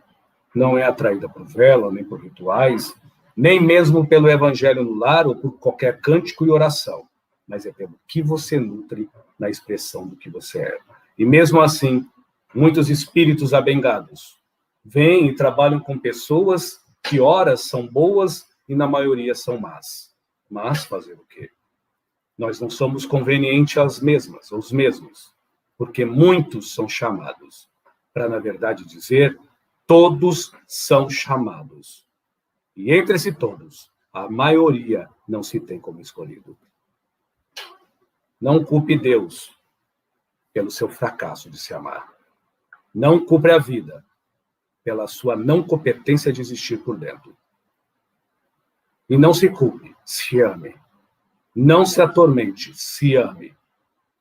Não é atraída por vela, nem por rituais, nem mesmo pelo evangelho no lar ou por qualquer cântico e oração, mas é pelo que você nutre na expressão do que você é. E mesmo assim, muitos espíritos abengados vêm e trabalham com pessoas que horas são boas e na maioria são más. Mas fazer o quê? Nós não somos convenientes às mesmas, aos mesmos, porque muitos são chamados. Para, na verdade, dizer, todos são chamados. E entre esse todos, a maioria não se tem como escolhido. Não culpe Deus pelo seu fracasso de se amar. Não culpe a vida pela sua não competência de existir por dentro. E não se culpe, se ame. Não se atormente, se ame.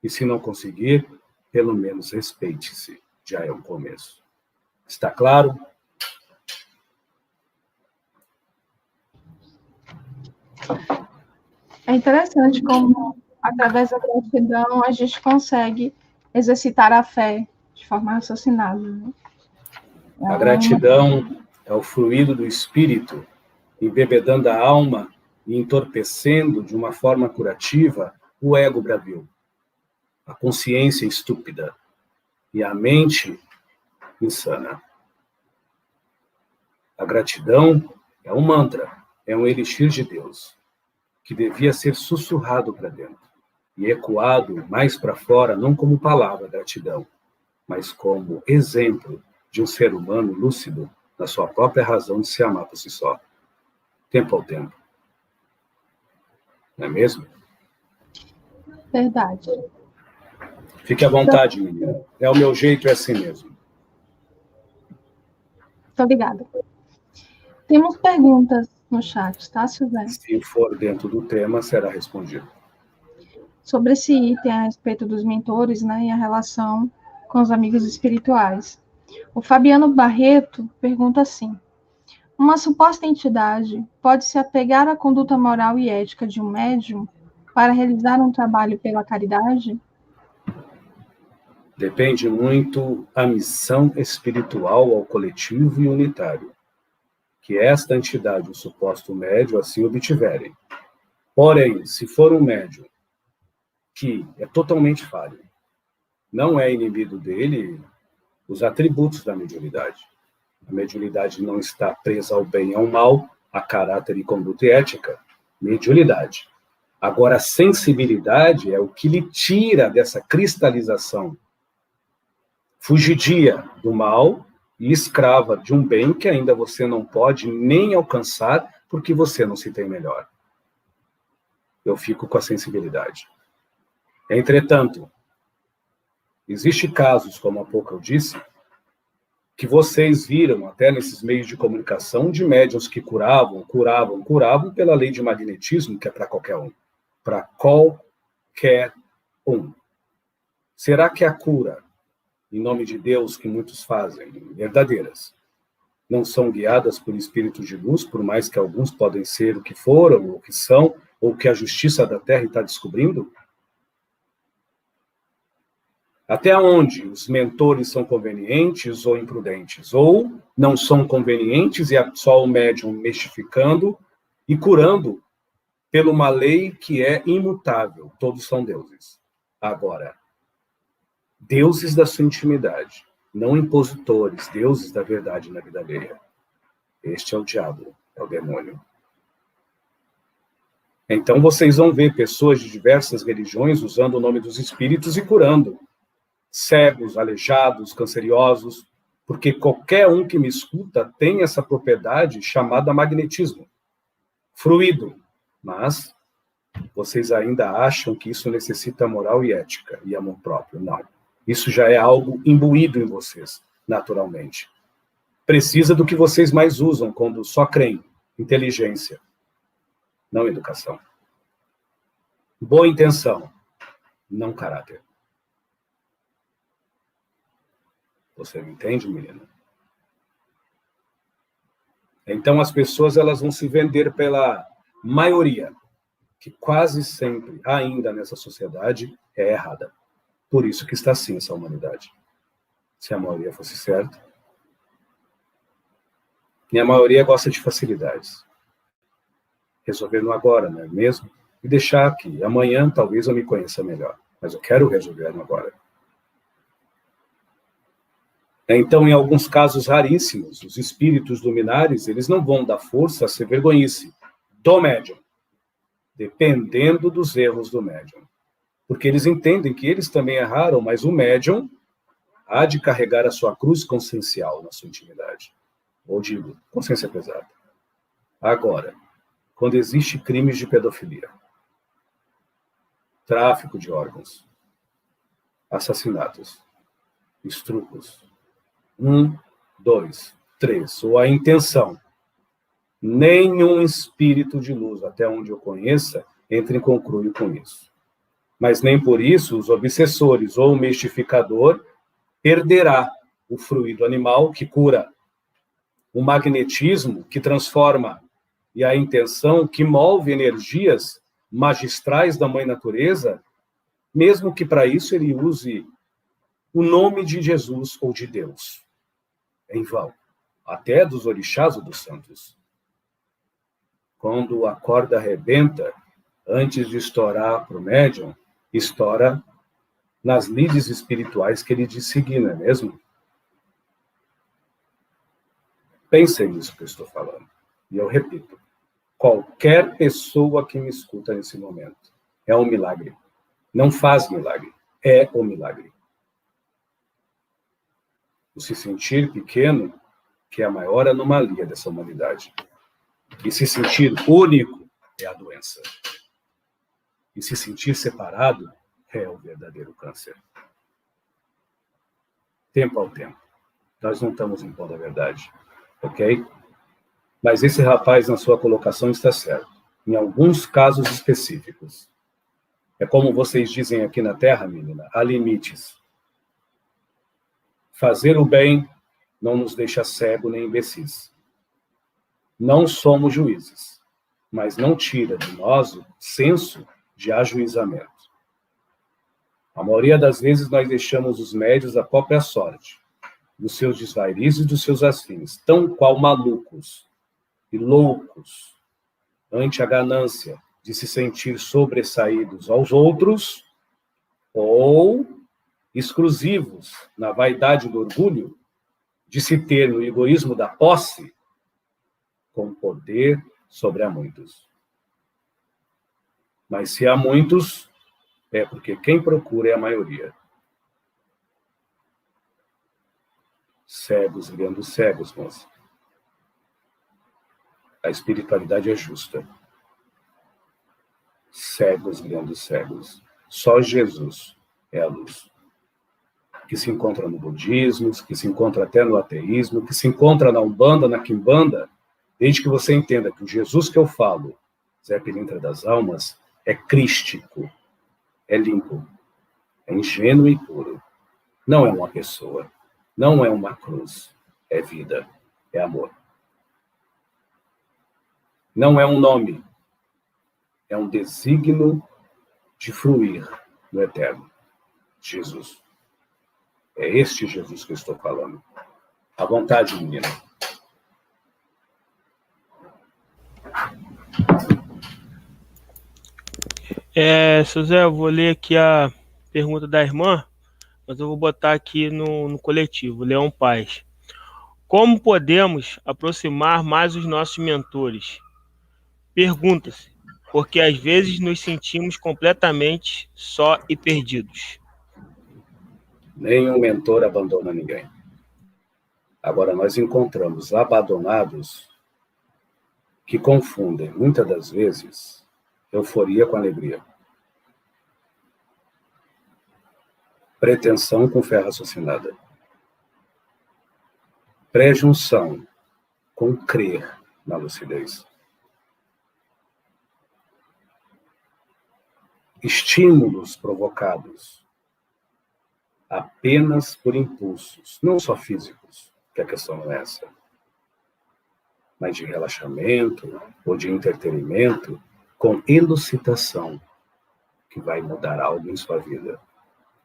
E se não conseguir, pelo menos respeite-se. Já é um começo. Está claro? É interessante como, através da gratidão, a gente consegue exercitar a fé de forma raciocinada. Né? A gratidão é o fluido do espírito, embebedando a alma e entorpecendo de uma forma curativa o ego bravio, a consciência estúpida e a mente insana. A gratidão é um mantra, é um elixir de Deus, que devia ser sussurrado para dentro e ecoado mais para fora, não como palavra gratidão, mas como exemplo de um ser humano lúcido na sua própria razão de se amar por si só, tempo ao tempo. Não é mesmo? Verdade. Fique à vontade, menina. É o meu jeito, é assim mesmo. Muito obrigada. Temos perguntas no chat, tá, Silvério? Se for dentro do tema, será respondido. Sobre esse item a respeito dos mentores, né, e a relação com os amigos espirituais. O Fabiano Barreto pergunta assim: uma suposta entidade pode se apegar à conduta moral e ética de um médium para realizar um trabalho pela caridade? Depende muito a missão espiritual ao coletivo e unitário que esta entidade, o suposto médium, assim obtiverem. Porém, se for um médium que é totalmente falho, não é inimigo dele os atributos da mediunidade. A mediunidade não está presa ao bem e ao mal, a caráter e conduta e ética. Mediunidade. Agora, a sensibilidade é o que lhe tira dessa cristalização fugidia do mal e escrava de um bem que ainda você não pode nem alcançar porque você não se tem melhor. Eu fico com a sensibilidade. Entretanto, existem casos, como há pouco eu disse, que vocês viram até nesses meios de comunicação de médiuns que curavam pela lei de magnetismo, que é para qualquer um. Para qualquer um. Será que a cura, em nome de Deus, que muitos fazem, verdadeiras, não são guiadas por espíritos de luz, por mais que alguns podem ser o que foram, ou o que são, ou que a justiça da Terra está descobrindo? Até onde os mentores são convenientes ou imprudentes? Ou não são convenientes e é só o médium mistificando e curando por uma lei que é imutável. Todos são deuses. Agora, deuses da sua intimidade, não impositores, deuses da verdade na vida alheia. Este é o diabo, é o demônio. Então vocês vão ver pessoas de diversas religiões usando o nome dos espíritos e curando. Cegos, aleijados, canceriosos, porque qualquer um que me escuta tem essa propriedade chamada magnetismo. Fruído. Mas vocês ainda acham que isso necessita moral e ética e amor próprio. Não. Isso já é algo imbuído em vocês, naturalmente. Precisa do que vocês mais usam quando só creem. Inteligência. Não educação. Boa intenção. Não caráter. Você me entende, menina? Então as pessoas elas vão se vender pela maioria, que quase sempre, ainda nessa sociedade, é errada. Por isso que está assim essa humanidade. Se a maioria fosse certa. E a maioria gosta de facilidades. Resolver no agora, não é mesmo? E deixar que amanhã talvez eu me conheça melhor. Mas eu quero resolver no agora. Então, em alguns casos raríssimos, os espíritos luminares, eles não vão dar força a ser vergonhice do médium, dependendo dos erros do médium. Porque eles entendem que eles também erraram, mas o médium há de carregar a sua cruz consciencial na sua intimidade. Ou digo, consciência pesada. Agora, quando existe crimes de pedofilia, tráfico de órgãos, assassinatos, estupros, 1, 2, 3, ou a intenção. Nenhum espírito de luz, até onde eu conheça, entra em conluio com isso. Mas nem por isso os obsessores ou o mistificador perderá o fluido animal que cura, o magnetismo que transforma e a intenção que move energias magistrais da Mãe Natureza, mesmo que para isso ele use o nome de Jesus ou de Deus. Em vão. Até dos orixás ou dos santos. Quando a corda arrebenta, antes de estourar para o médium, estoura nas lides espirituais que ele diz seguir, não é mesmo? Pensem nisso que eu estou falando. E eu repito, qualquer pessoa que me escuta nesse momento é um milagre. Não faz milagre, é um milagre. O se sentir pequeno, que é a maior anomalia dessa humanidade. E se sentir único é a doença. E se sentir separado é o verdadeiro câncer. Tempo ao tempo. Nós não estamos impondo a verdade, ok? Mas esse rapaz, na sua colocação, está certo. Em alguns casos específicos. É como vocês dizem aqui na Terra, menina, há limites. Fazer o bem não nos deixa cego nem imbecis. Não somos juízes, mas não tira de nós o senso de ajuizamento. A maioria das vezes nós deixamos os médios à própria sorte, dos seus desvairis e dos seus afins, tão qual malucos e loucos, ante a ganância de se sentir sobressaídos aos outros, ou exclusivos na vaidade do orgulho, de se ter no egoísmo da posse, com poder sobre a muitos. Mas se há muitos, é porque quem procura é a maioria. Cegos guiando cegos, moça. A espiritualidade é justa. Cegos guiando cegos. Só Jesus é a luz. Que se encontra no budismo, que se encontra até no ateísmo, que se encontra na Umbanda, na Quimbanda, desde que você entenda que o Jesus que eu falo, Zé Pilintra das Almas, é crístico, é limpo, é ingênuo e puro. Não é uma pessoa, não é uma cruz, é vida, é amor. Não é um nome, é um desígnio de fruir no eterno. Jesus. É este Jesus que eu estou falando. À vontade, menina. Seu Zé, eu vou ler aqui a pergunta da irmã, mas eu vou botar aqui no coletivo, Leão Paz. Como podemos aproximar mais os nossos mentores? Pergunta-se, porque às vezes nos sentimos completamente só e perdidos. Nenhum mentor abandona ninguém. Agora, nós encontramos abandonados que confundem, muitas das vezes, euforia com alegria. Pretensão com fé raciocinada. Prejunção com crer na lucidez. Estímulos provocados apenas por impulsos, não só físicos, que a questão não é essa, mas de relaxamento ou de entretenimento com elucidação que vai mudar algo em sua vida.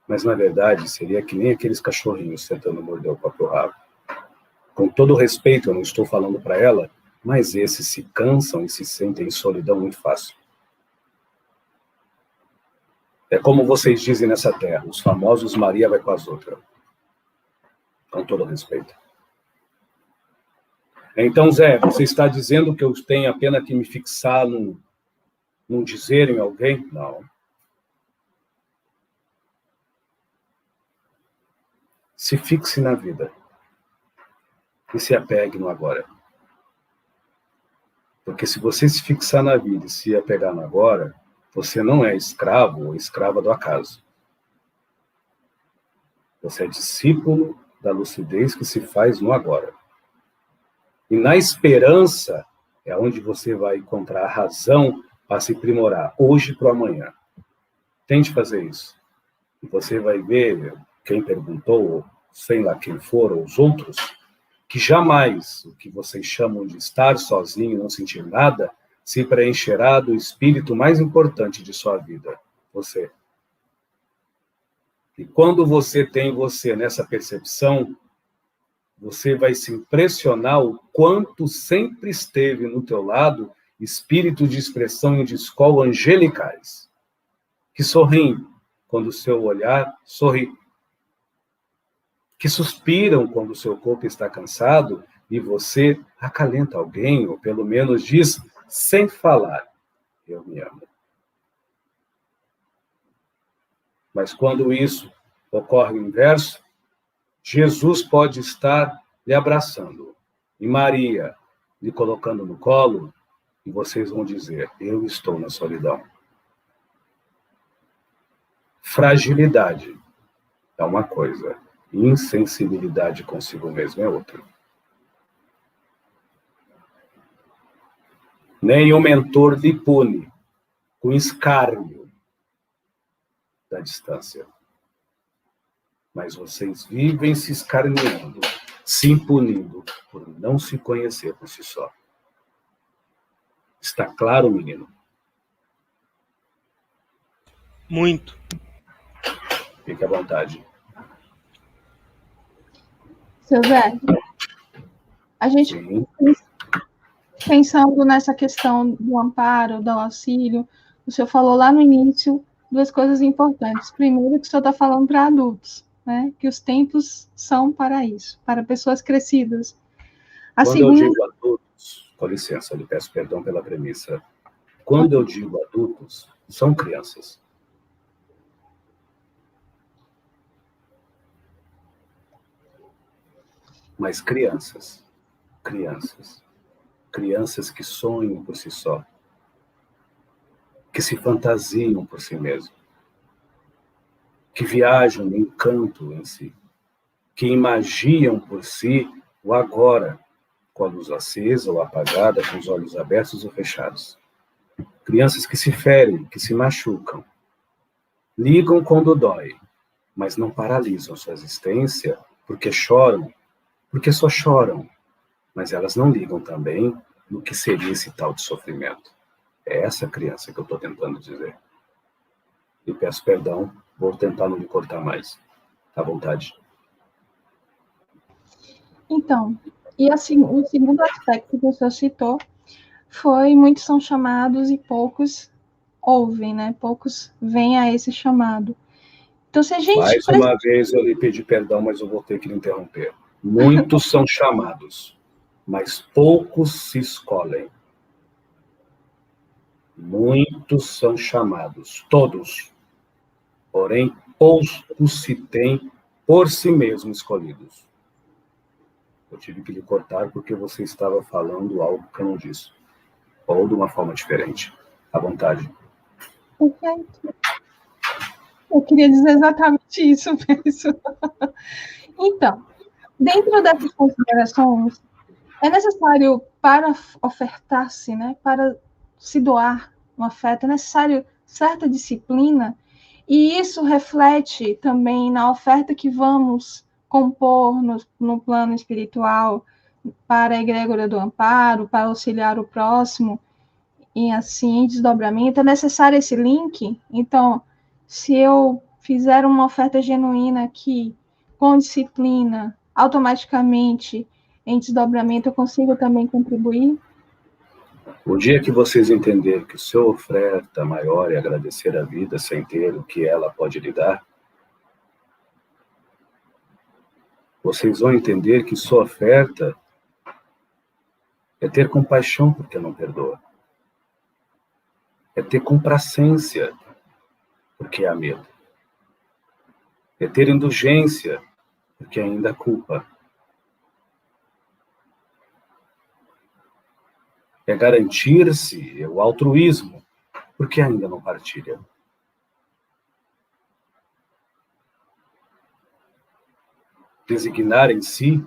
Mas, na verdade, seria que nem aqueles cachorrinhos tentando morder o próprio rabo. Com todo respeito, eu não estou falando para ela, mas esses se cansam e se sentem em solidão muito fácil. É como vocês dizem nessa terra, os famosos Maria vai com as outras. Com todo respeito. Então, Zé, você está dizendo que eu tenho apenas que me fixar num dizer em alguém? Não. Se fixe na vida. E se apegue no agora. Porque se você se fixar na vida e se apegar no agora, você não é escravo ou escrava do acaso. Você é discípulo da lucidez que se faz no agora. E na esperança é onde você vai encontrar a razão para se aprimorar, hoje para o amanhã. Tente fazer isso. E você vai ver, quem perguntou, sei lá quem for, ou os outros, que jamais o que vocês chamam de estar sozinho, não sentir nada, se preencherá do espírito mais importante de sua vida, você. E quando você tem você nessa percepção, você vai se impressionar o quanto sempre esteve no teu lado espírito de expressão e de escola angelicais, que sorriem quando o seu olhar sorri, que suspiram quando o seu corpo está cansado e você acalenta alguém, ou pelo menos diz, sem falar, eu me amo. Mas quando isso ocorre o inverso, Jesus pode estar lhe abraçando, e Maria lhe colocando no colo, e vocês vão dizer, eu estou na solidão. Fragilidade é uma coisa, insensibilidade consigo mesmo é outra. Nem o mentor lhe pune com escárnio da distância. Mas vocês vivem se escarneando, se impunindo por não se conhecer por si só. Está claro, menino? Muito. Fique à vontade. Seu Zé, a gente Sim. Pensando nessa questão do amparo, do auxílio, o senhor falou lá no início duas coisas importantes. Primeiro, que o senhor está falando para adultos, né? Que os tempos são para isso, para pessoas crescidas. Quando eu digo adultos, com licença, eu lhe peço perdão pela premissa. Quando eu digo adultos, são crianças. Mas crianças que sonham por si só, que se fantasiam por si mesmo, que viajam no encanto em si, que imaginam por si o agora, com a luz acesa ou apagada, com os olhos abertos ou fechados. Crianças que se ferem, que se machucam, ligam quando dói, mas não paralisam sua existência porque choram, porque só choram, mas elas não ligam também no que seria esse tal de sofrimento. É essa criança que eu estou tentando dizer. E peço perdão, vou tentar não me cortar mais. À vontade. Então, e assim, o segundo aspecto que o senhor citou foi muitos são chamados e poucos ouvem, né? Poucos vêm a esse chamado. Então, se a gente... Mais uma vez eu lhe pedi perdão, mas eu vou ter que lhe interromper. Muitos são chamados, mas poucos se escolhem. Muitos são chamados, todos. Porém, poucos se têm por si mesmos escolhidos. Eu tive que lhe cortar porque você estava falando algo que eu não disse. Ou de uma forma diferente. À vontade. Perfeito. Eu queria dizer exatamente isso mesmo. Então, dentro dessas considerações, é necessário, para ofertar-se, né, para se doar um afeto, é necessário certa disciplina, e isso reflete também na oferta que vamos compor no plano espiritual para a egrégora do amparo, para auxiliar o próximo, e assim, desdobramento. É necessário esse link. Então, se eu fizer uma oferta genuína aqui, com disciplina, automaticamente, em desdobramento, eu consigo também contribuir? O dia que vocês entenderem que sua oferta maior é agradecer a vida sem ter o que ela pode lhe dar, vocês vão entender que sua oferta é ter compaixão porque não perdoa. É ter complacência porque há medo. É ter indulgência porque ainda há culpa. É garantir-se o altruísmo porque ainda não partilha. Designar em si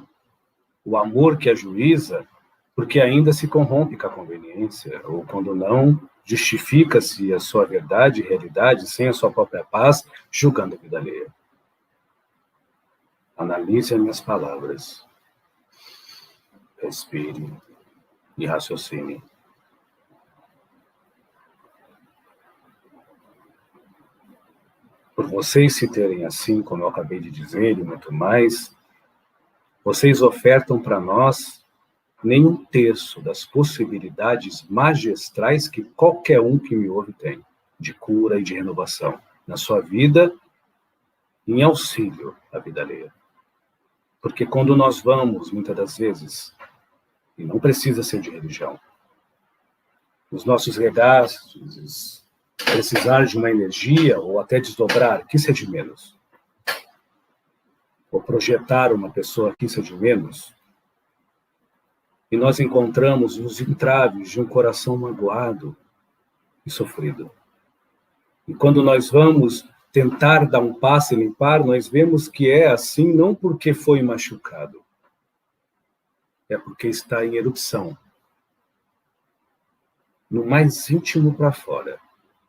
o amor que ajuiza porque ainda se corrompe com a conveniência, ou quando não, justifica-se a sua verdade e realidade sem a sua própria paz, julgando a vida alheia. Analise as minhas palavras. Respire e raciocine. Por vocês se terem assim, como eu acabei de dizer, e muito mais, vocês ofertam para nós nem um terço das possibilidades magistrais que qualquer um que me ouve tem, de cura e de renovação, na sua vida, em auxílio à vida alheia. Porque quando nós vamos, muitas das vezes, e não precisa ser de religião, os nossos regastos, precisar de uma energia, ou até desdobrar, que isso é de menos. Ou projetar uma pessoa, que isso é de menos. E nós encontramos os entraves de um coração magoado e sofrido. E quando nós vamos tentar dar um passo e limpar, nós vemos que é assim não porque foi machucado, é porque está em erupção. No mais íntimo para fora,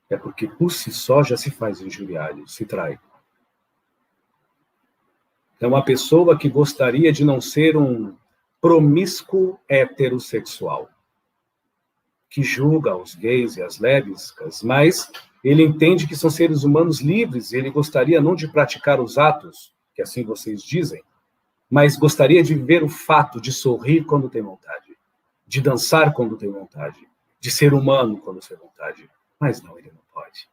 é porque por si só já se faz injuriado, se trai. É uma pessoa que gostaria de não ser um promíscuo heterossexual, que julga os gays e as lésbicas, mas ele entende que são seres humanos livres e ele gostaria não de praticar os atos, que assim vocês dizem, mas gostaria de viver o fato de sorrir quando tem vontade, de dançar quando tem vontade, de ser humano quando tem vontade. Mas não, ele não pode.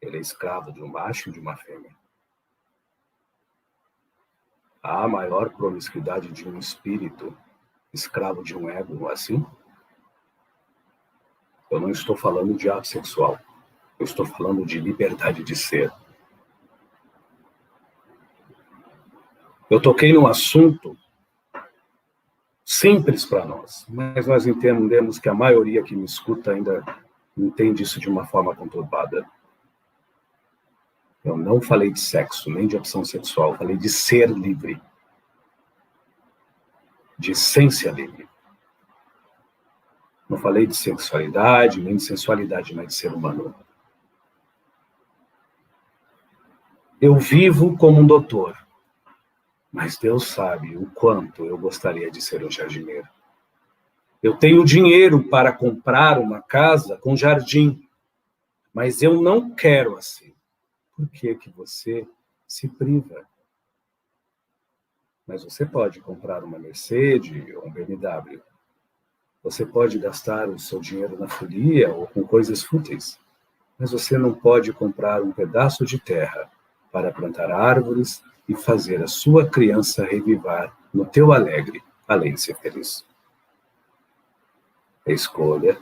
Ele é escravo de um macho e de uma fêmea. Há a maior promiscuidade de um espírito escravo de um ego assim? Eu não estou falando de ato sexual. Eu estou falando de liberdade de ser. Eu toquei num assunto simples para nós, mas nós entendemos que a maioria que me escuta ainda entende isso de uma forma conturbada. Eu não falei de sexo, nem de opção sexual, falei de ser livre, de essência livre. Não falei de sexualidade, nem de sensualidade, mas de ser humano. Eu vivo como um doutor, mas Deus sabe o quanto eu gostaria de ser um jardineiro. Eu tenho dinheiro para comprar uma casa com jardim, mas eu não quero assim. Por que que você se priva? Mas você pode comprar uma Mercedes ou um BMW. Você pode gastar o seu dinheiro na folia ou com coisas fúteis, mas você não pode comprar um pedaço de terra para plantar árvores e fazer a sua criança revivar no teu alegre, além de ser feliz. É escolha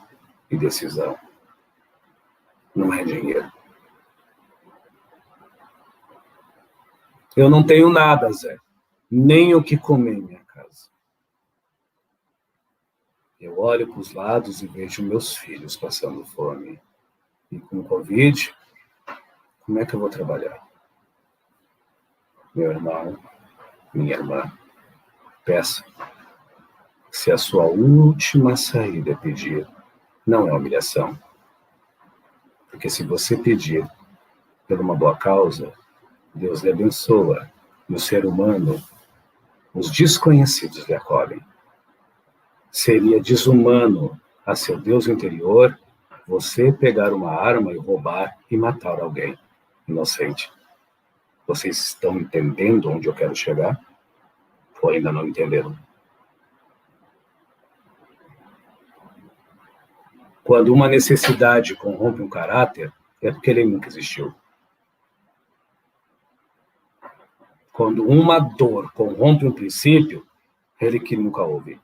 e decisão. Não é dinheiro. Eu não tenho nada, Zé. Nem o que comer em minha casa. Eu olho para os lados e vejo meus filhos passando fome. E com Covid, como é que eu vou trabalhar? Meu irmão, minha irmã, peça. Se a sua última saída é pedir, não é humilhação. Porque se você pedir por uma boa causa, Deus lhe abençoa. E o ser humano, os desconhecidos lhe acolhem. Seria desumano a seu Deus interior você pegar uma arma e roubar e matar alguém inocente. Vocês estão entendendo onde eu quero chegar? Ou ainda não entenderam? Quando uma necessidade corrompe um caráter, é porque ele nunca existiu. Quando uma dor corrompe um princípio, ele que nunca houve.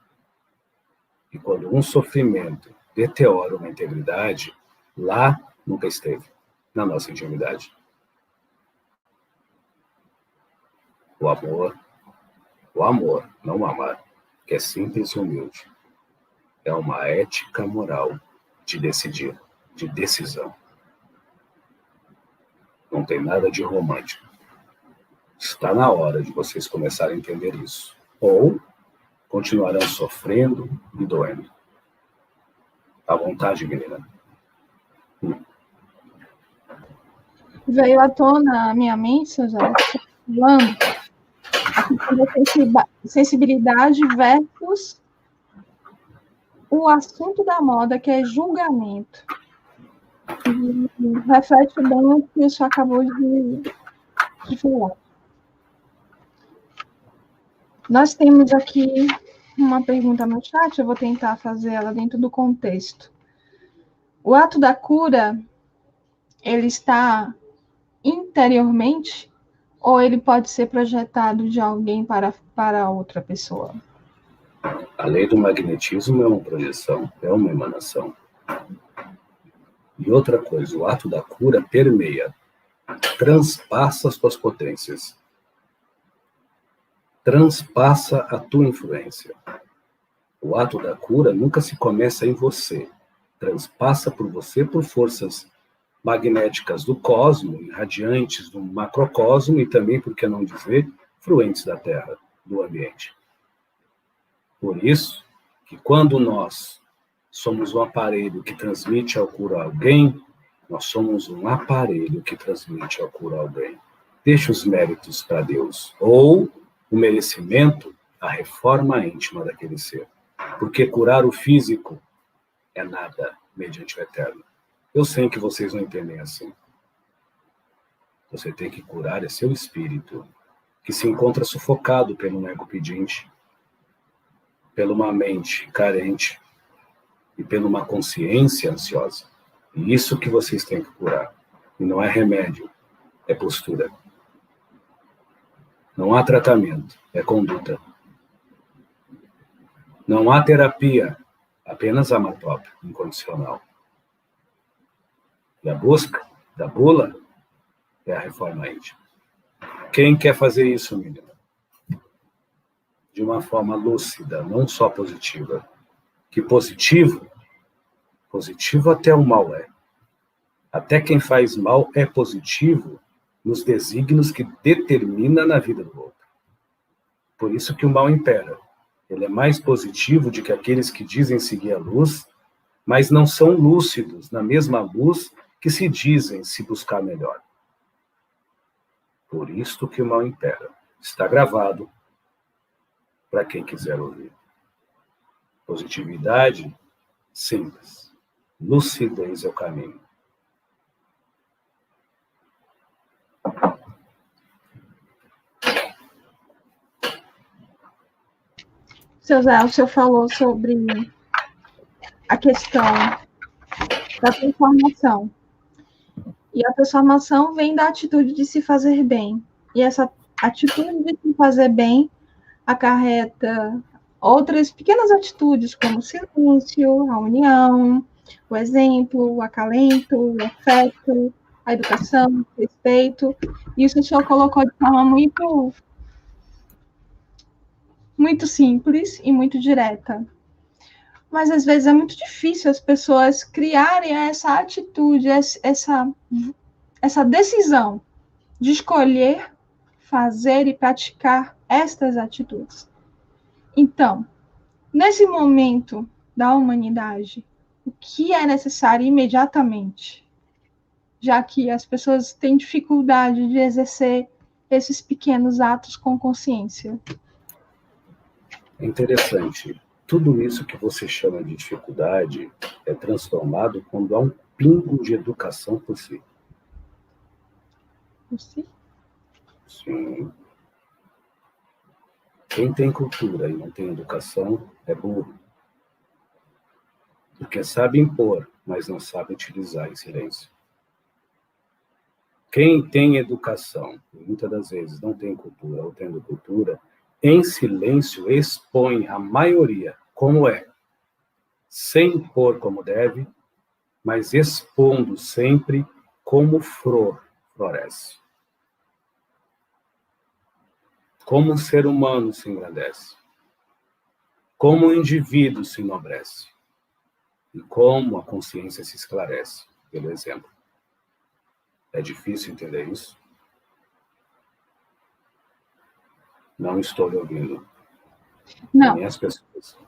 E quando um sofrimento deteriora uma integridade, lá nunca esteve, na nossa intimidade. O amor, não o amar, que é simples e humilde, é uma ética moral de decidir, de decisão. Não tem nada de romântico. Está na hora de vocês começarem a entender isso. Ou continuarão sofrendo e doendo. À vontade, menina. Veio à tona a minha mente, já falando, a questão da sensibilidade versus o assunto da moda, que é julgamento. E reflete bem o que o senhor acabou de falar. Nós temos aqui uma pergunta no chat, eu vou tentar fazer ela dentro do contexto. O ato da cura, ele está interiormente ou ele pode ser projetado de alguém para outra pessoa? A lei do magnetismo é uma projeção, é uma emanação. E outra coisa, o ato da cura permeia, transpassa as tuas potências. Transpassa a tua influência. O ato da cura nunca se começa em você. Transpassa por você por forças magnéticas do cosmo, irradiantes do macrocosmo e também, por que não dizer, fluentes da Terra, do ambiente. Por isso, que quando nós somos um aparelho que transmite a cura a alguém, nós somos um aparelho que transmite a cura a alguém. Deixa os méritos para Deus. Ou o merecimento, a reforma íntima daquele ser. Porque curar o físico é nada mediante o eterno. Eu sei que vocês não entendem assim. Você tem que curar é seu espírito, que se encontra sufocado pelo ego pedinte, pela uma mente carente e pela uma consciência ansiosa. E isso que vocês têm que curar. E não é remédio, é postura. Não há tratamento, é conduta. Não há terapia, apenas amor próprio, incondicional. E a busca da bula é a reforma íntima. Quem quer fazer isso, menina? de uma forma lúcida, não só positiva. Que positivo até o mal é. Até quem faz mal é positivo nos desígnios que determina na vida do outro. Por isso que o mal impera. Ele é mais positivo do que aqueles que dizem seguir a luz, mas não são lúcidos na mesma luz que se dizem se buscar melhor. Por isso que o mal impera. Está gravado para quem quiser ouvir. Positividade, simples. Lucidez é o caminho. Seu Zé, o senhor falou sobre a questão da transformação. E a transformação vem da atitude de se fazer bem. E essa atitude de se fazer bem acarreta outras pequenas atitudes, como o silêncio, a união, o exemplo, o acalento, o afeto, a educação, o respeito. Isso o senhor colocou de forma muito simples e muito direta. Mas, às vezes, é muito difícil as pessoas criarem essa atitude, essa decisão de escolher, fazer e praticar estas atitudes. Então, nesse momento da humanidade, o que é necessário imediatamente? Já que as pessoas têm dificuldade de exercer esses pequenos atos com consciência. É interessante. Tudo isso que você chama de dificuldade é transformado quando há um pingo de educação por si. Por si? Sim. Quem tem cultura e não tem educação é burro. Porque sabe impor, mas não sabe utilizar em silêncio. Quem tem educação, muitas das vezes não tem cultura ou tendo cultura, em silêncio expõe a maioria como é, sem impor como deve, mas expondo sempre como flor floresce. Como um ser humano se engrandece. Como um indivíduo se enobrece. E como a consciência se esclarece, pelo exemplo. É difícil entender isso? Não estou lhe ouvindo. Não. Nem as pessoas.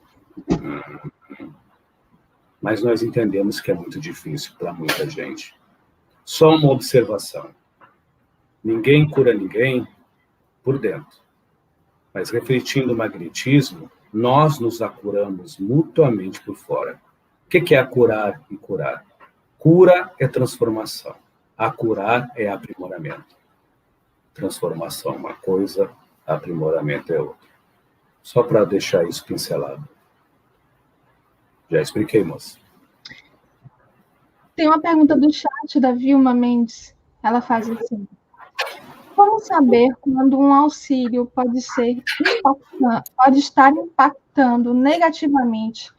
Mas nós entendemos que é muito difícil para muita gente. Só uma observação. Ninguém cura ninguém por dentro. Mas refletindo o magnetismo, nós nos acuramos mutuamente por fora. O que é acurar e curar? Cura é transformação. Acurar é aprimoramento. Transformação é uma coisa, aprimoramento é outra. Só para deixar isso pincelado. Já expliquei, moça. Tem uma pergunta do chat da Vilma Mendes. Ela faz assim: como saber quando um auxílio pode estar impactando negativamente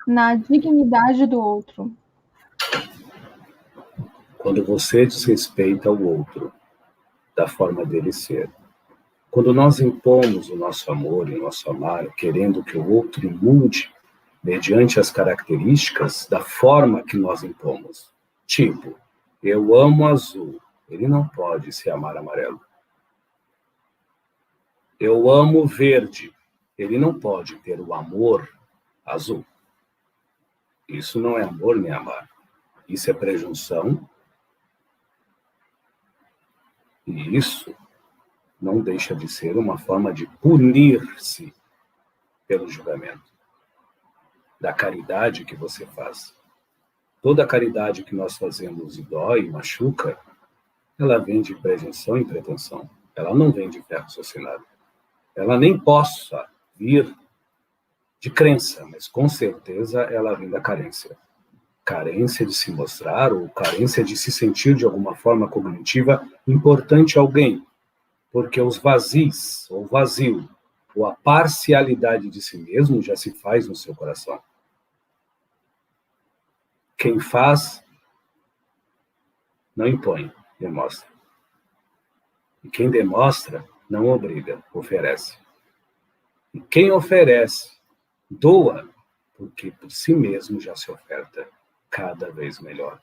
na dignidade do outro? Quando você desrespeita o outro, da forma dele ser. Quando nós impomos o nosso amor e o nosso amar, querendo que o outro mude mediante as características da forma que nós impomos. Tipo, eu amo azul, ele não pode se amar amarelo. Eu amo verde, ele não pode ter o amor azul. Isso não é amor nem amar. Isso é presunção. E isso não deixa de ser uma forma de punir-se pelo julgamento. Da caridade que você faz. Toda a caridade que nós fazemos e dói, e machuca, ela vem de presunção e pretensão. Ela não vem de fé raciocinada. Ela nem possa vir de crença, mas com certeza ela vem da carência. Carência de se mostrar ou carência de se sentir de alguma forma cognitiva importante a alguém. Porque os vazios, ou vazio, ou a parcialidade de si mesmo já se faz no seu coração. Quem faz, não impõe, demonstra. E quem demonstra, não obriga, oferece. E quem oferece, doa, porque por si mesmo já se oferta cada vez melhor.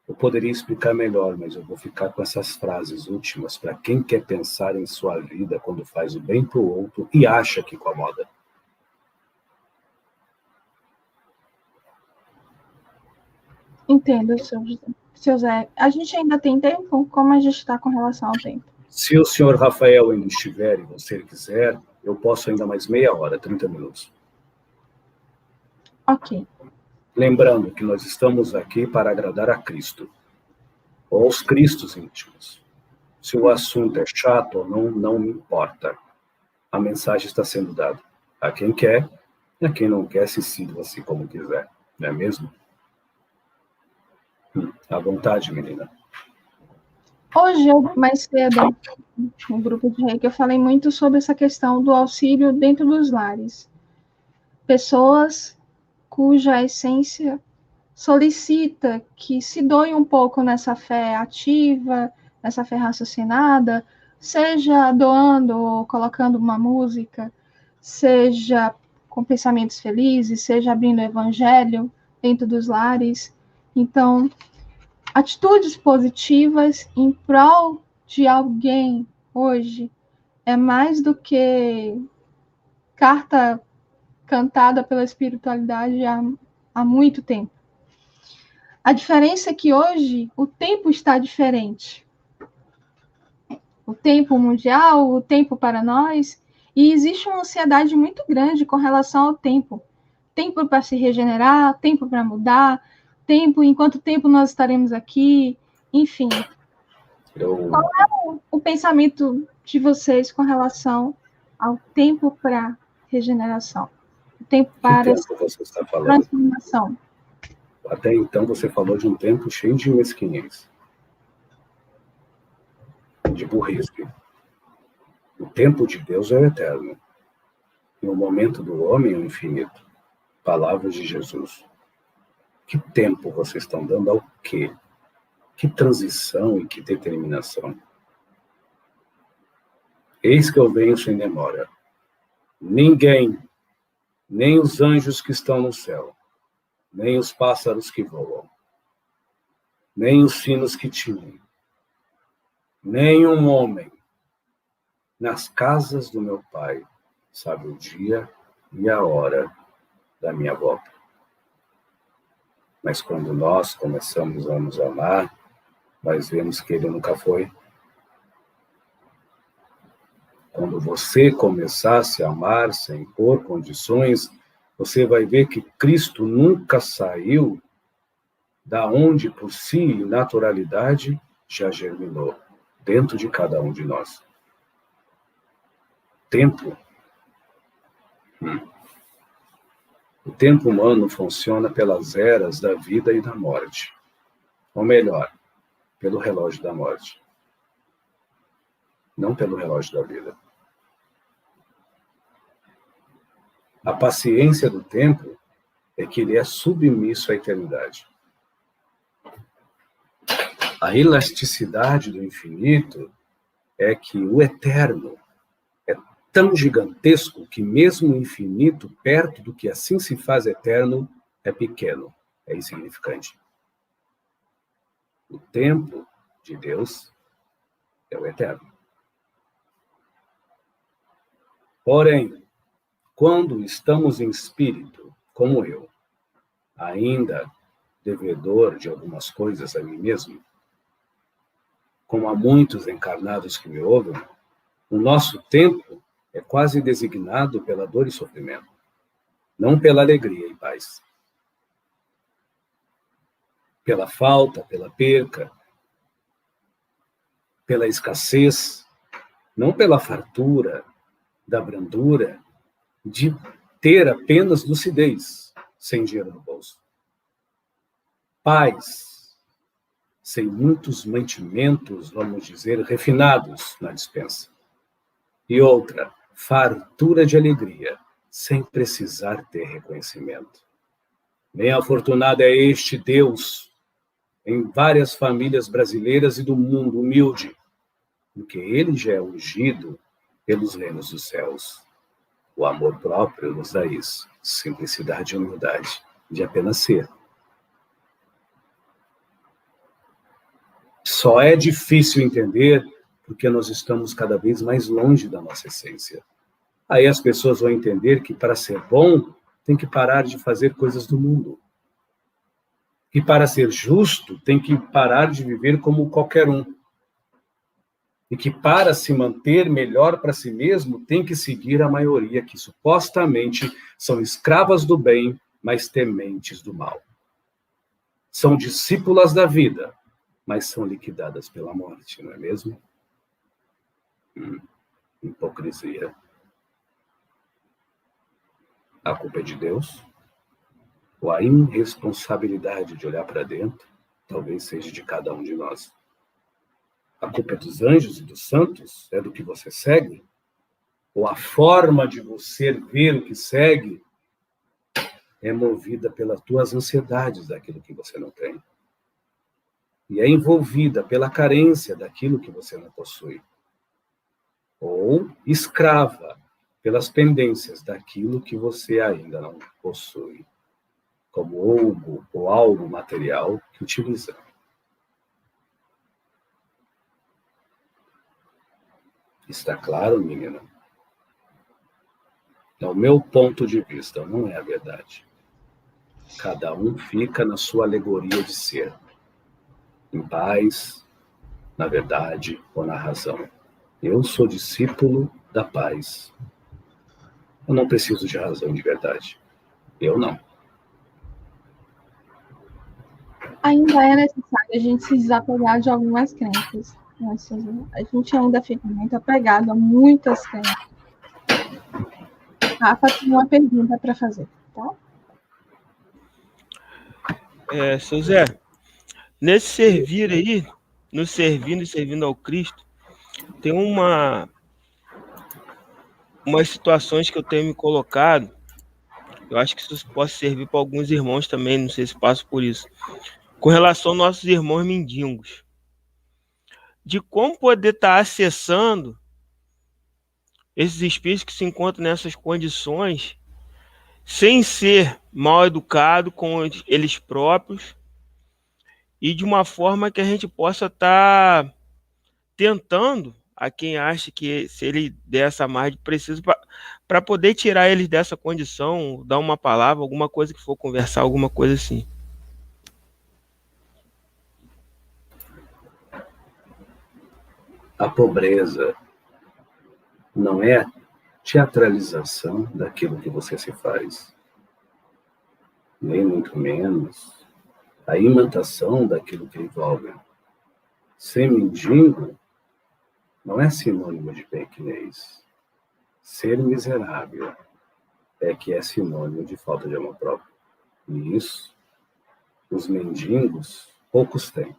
Eu poderia explicar melhor, mas eu vou ficar com essas frases últimas para quem quer pensar em sua vida quando faz o bem para o outro e acha que incomoda. Entendo, seu Zé. A gente ainda tem tempo? Como a gente está com relação ao tempo? Se o senhor Rafael ainda estiver e você quiser, eu posso ainda mais meia hora, 30 minutos. Ok. Lembrando que nós estamos aqui para agradar a Cristo, ou aos Cristos íntimos. Se o assunto é chato ou não, não me importa. A mensagem está sendo dada. A quem quer, e a quem não quer, se sirva-se como quiser. Não é mesmo? À vontade, menina. Hoje, mais cedo, no grupo de Reiki, eu falei muito sobre essa questão do auxílio dentro dos lares. Pessoas cuja essência solicita que se doe um pouco nessa fé ativa, nessa fé raciocinada, seja doando ou colocando uma música, seja com pensamentos felizes, seja abrindo o evangelho dentro dos lares. Então, atitudes positivas em prol de alguém hoje é mais do que carta cantada pela espiritualidade há muito tempo. A diferença é que hoje o tempo está diferente. O tempo mundial, o tempo para nós, e existe uma ansiedade muito grande com relação ao tempo. Tempo para se regenerar, tempo para mudar, tempo, em quanto tempo nós estaremos aqui, enfim. Qual é o pensamento de vocês com relação ao tempo para regeneração? O tempo para transformação? Até então você falou de um tempo cheio de mesquinhez, de burrice. O tempo de Deus é o eterno. E o momento do homem é o infinito. Palavras de Jesus. Que tempo vocês estão dando ao quê? Que transição e que determinação. Eis que eu venho sem demora. Ninguém, nem os anjos que estão no céu, nem os pássaros que voam, nem os sinos que tinham, nem um homem nas casas do meu Pai sabe o dia e a hora da minha volta. Mas quando nós começamos a nos amar, nós vemos que Ele nunca foi. Quando você começar a se amar sem pôr condições, você vai ver que Cristo nunca saiu da onde, por si, naturalidade, já germinou dentro de cada um de nós. Tempo. O tempo humano funciona pelas eras da vida e da morte. Ou melhor, pelo relógio da morte. Não pelo relógio da vida. A paciência do tempo é que ele é submisso à eternidade. A elasticidade do infinito é que o eterno é tão gigantesco que mesmo o infinito, perto do que assim se faz eterno, é pequeno, é insignificante. O tempo de Deus é o eterno. Porém, quando estamos em espírito, como eu, ainda devedor de algumas coisas a mim mesmo, como há muitos encarnados que me ouvem, o nosso tempo é quase designado pela dor e sofrimento, não pela alegria e paz. Pela falta, pela perca, pela escassez, não pela fartura, da brandura, de ter apenas lucidez, sem dinheiro no bolso. Paz, sem muitos mantimentos, vamos dizer, refinados na despensa. E outra, fartura de alegria, sem precisar ter reconhecimento. Bem afortunado é este Deus, em várias famílias brasileiras e do mundo humilde, porque ele já é ungido pelos reinos dos céus. O amor próprio nos dá isso, simplicidade e humildade, de apenas ser. Só é difícil entender porque nós estamos cada vez mais longe da nossa essência. Aí as pessoas vão entender que para ser bom, tem que parar de fazer coisas do mundo. Que para ser justo, tem que parar de viver como qualquer um. E que para se manter melhor para si mesmo, tem que seguir a maioria, que supostamente são escravas do bem, mas tementes do mal. São discípulas da vida, mas são liquidadas pela morte, não é mesmo? Hipocrisia. A culpa é de Deus? Ou a irresponsabilidade de olhar para dentro, talvez seja de cada um de nós? A culpa é dos anjos e dos santos? É do que você segue? Ou a forma de você ver o que segue é movida pelas tuas ansiedades daquilo que você não tem? E é envolvida pela carência daquilo que você não possui? Ou escrava pelas pendências daquilo que você ainda não possui, como algo material que utiliza? Está claro, menina? Do meu ponto de vista, não é a verdade. Cada um fica na sua alegoria de ser, em paz, na verdade ou na razão. Eu sou discípulo da paz. Eu não preciso de razão de verdade. Eu não. Ainda é necessário a gente se desapegar de algumas crenças. A gente ainda fica muito apegado a muitas crenças. Rafa tem uma pergunta para fazer, tá? Seu Zé, nesse servir aí, nos servindo e servindo ao Cristo, tem umas situações que eu tenho me colocado. Eu acho que isso pode servir para alguns irmãos também, não sei se passo por isso. Com relação aos nossos irmãos mendigos. De como poder estar acessando esses espíritos que se encontram nessas condições sem ser mal educado com eles próprios e de uma forma que a gente possa estar tentando a quem acha que se ele der essa margem precisa para poder tirar eles dessa condição, dar uma palavra, alguma coisa que for conversar, alguma coisa assim. A pobreza não é a teatralização daquilo que você se faz, nem muito menos a imantação daquilo que envolve. Ser mendigo não é sinônimo de pequenez. Ser miserável é que é sinônimo de falta de amor próprio. E isso, os mendigos, poucos têm.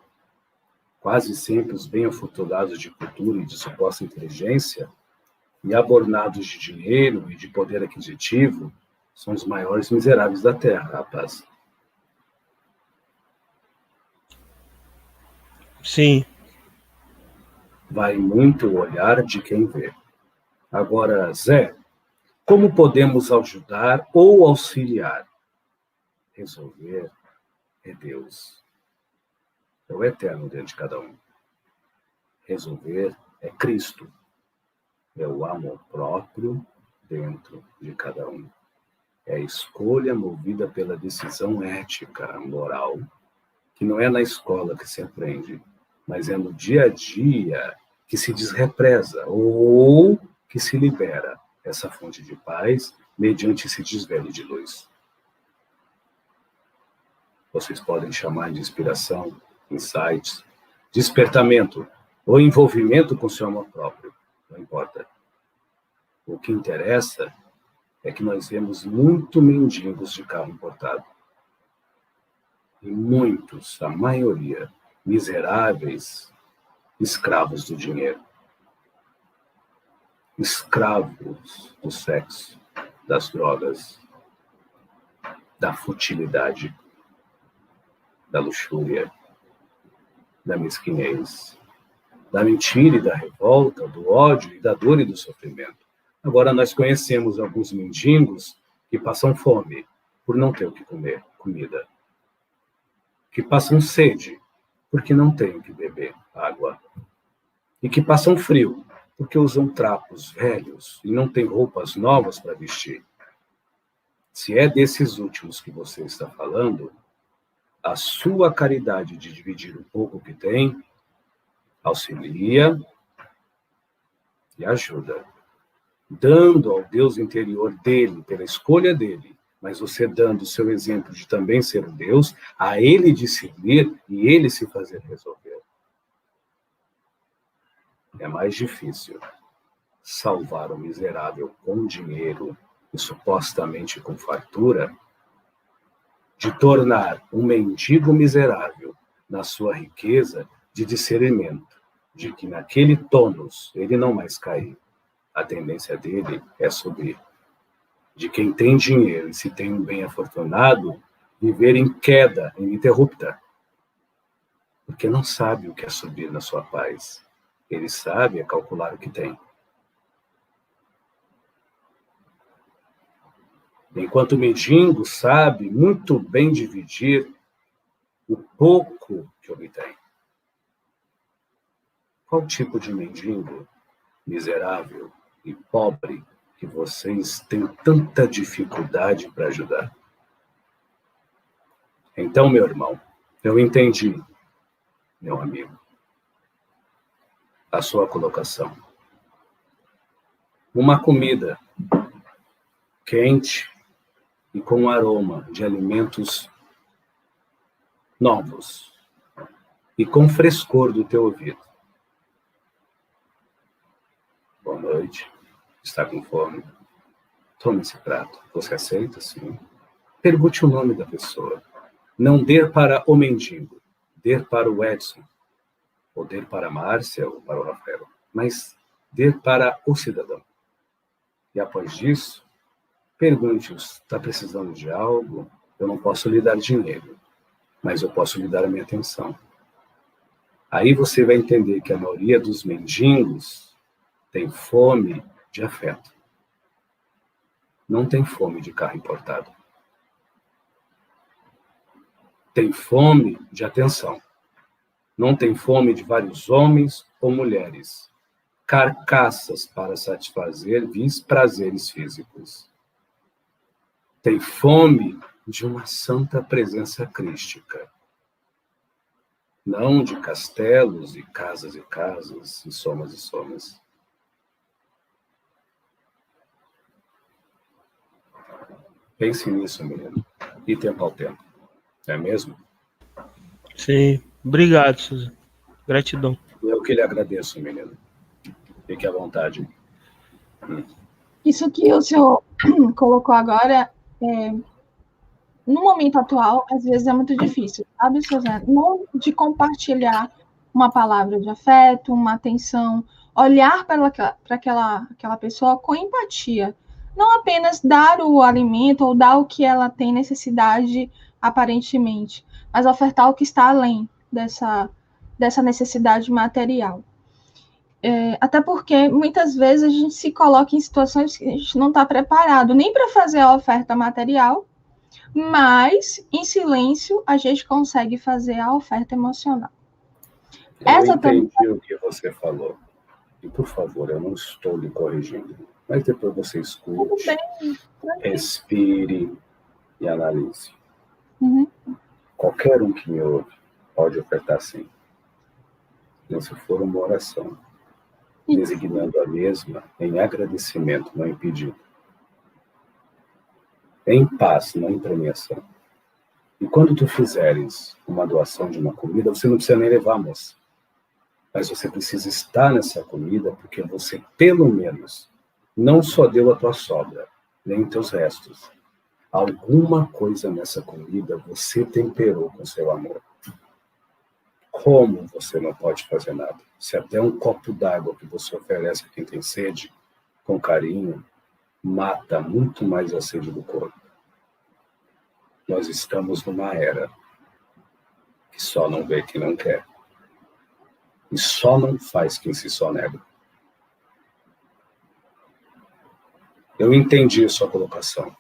Quase sempre os bem-afortunados de cultura e de suposta inteligência e abornados de dinheiro e de poder aquisitivo são os maiores miseráveis da Terra, rapaz. Sim. Vai muito o olhar de quem vê. Agora, Zé, como podemos ajudar ou auxiliar? Resolver é Deus. É o eterno dentro de cada um. Resolver é Cristo. É o amor próprio dentro de cada um. É a escolha movida pela decisão ética, moral, que não é na escola que se aprende, mas é no dia a dia que se desrepresa ou que se libera essa fonte de paz mediante esse desvelo de luz. Vocês podem chamar de inspiração, insights, despertamento ou envolvimento com o seu amor próprio. Não importa. O que interessa é que nós vemos muito mendigos de carro importado. E muitos, a maioria, miseráveis, escravos do dinheiro. Escravos do sexo, das drogas, da futilidade, da luxúria, da mesquinhez, da mentira e da revolta, do ódio e da dor e do sofrimento. Agora, nós conhecemos alguns mendigos que passam fome por não ter o que comer, comida. Que passam sede porque não têm o que beber, água. E que passam frio porque usam trapos velhos e não têm roupas novas para vestir. Se é desses últimos que você está falando, a sua caridade de dividir o pouco que tem auxilia e ajuda, dando ao Deus interior dele, pela escolha dele, mas você dando o seu exemplo de também ser um Deus, a ele discernir e ele se fazer resolver. É mais difícil salvar o miserável com dinheiro e supostamente com fartura, de tornar um mendigo miserável na sua riqueza de discernimento, de que naquele tônus ele não mais cair. A tendência dele é subir. De quem tem dinheiro e se tem um bem afortunado, viver em queda ininterrupta. Porque não sabe o que é subir na sua paz. Ele sabe calcular o que tem. Enquanto o mendigo sabe muito bem dividir o pouco que obtém. Qual tipo de mendigo miserável e pobre que vocês têm tanta dificuldade para ajudar? Então, meu irmão, eu entendi, meu amigo, a sua colocação. Uma comida quente e com aroma de alimentos novos e com frescor do teu ouvido. Boa noite. Está com fome? Tome esse prato. Você aceita? Sim. Pergunte o nome da pessoa. Não dê para o mendigo. Dê para o Edson. Ou dê para a Márcia ou para o Rafael. Mas dê para o cidadão. E após disso, pergunte-os. Está precisando de algo? Eu não posso lhe dar dinheiro, mas eu posso lhe dar a minha atenção. Aí você vai entender que a maioria dos mendigos tem fome de afeto. Não tem fome de carro importado. Tem fome de atenção. Não tem fome de vários homens ou mulheres, carcaças para satisfazer vis prazeres físicos. Tem fome de uma santa presença crística. Não de castelos e casas e somas e somas. Pense nisso, menino. E tempo ao tempo. Não é mesmo? Sim. Obrigado, Suzy. Gratidão. Eu que lhe agradeço, menino. Fique à vontade. Isso que o senhor colocou agora, no momento atual, às vezes é muito difícil, sabe, Suzana? Não de compartilhar uma palavra de afeto, uma atenção, olhar para aquela pessoa com empatia. Não apenas dar o alimento ou dar o que ela tem necessidade, aparentemente, mas ofertar o que está além dessa necessidade material. Até porque, muitas vezes, a gente se coloca em situações que a gente não está preparado nem para fazer a oferta material, mas, em silêncio, a gente consegue fazer a oferta emocional. Eu entendi o que você falou. E, por favor, eu não estou lhe corrigindo. Mas depois você escute, respire e analise. Uhum. Qualquer um que me ouve pode ofertar sim. Mas se for uma oração, designando a mesma em agradecimento, não em pedido. Em paz, não em premiação. E quando tu fizeres uma doação de uma comida, você não precisa nem levar, moça. Mas você precisa estar nessa comida porque você, pelo menos, não só deu a tua sobra, nem teus restos. Alguma coisa nessa comida você temperou com seu amor. Como você não pode fazer nada? Se até um copo d'água que você oferece a quem tem sede, com carinho, mata muito mais a sede do corpo. Nós estamos numa era que só não vê quem não quer. E só não faz quem se sonega. Eu entendi sua colocação,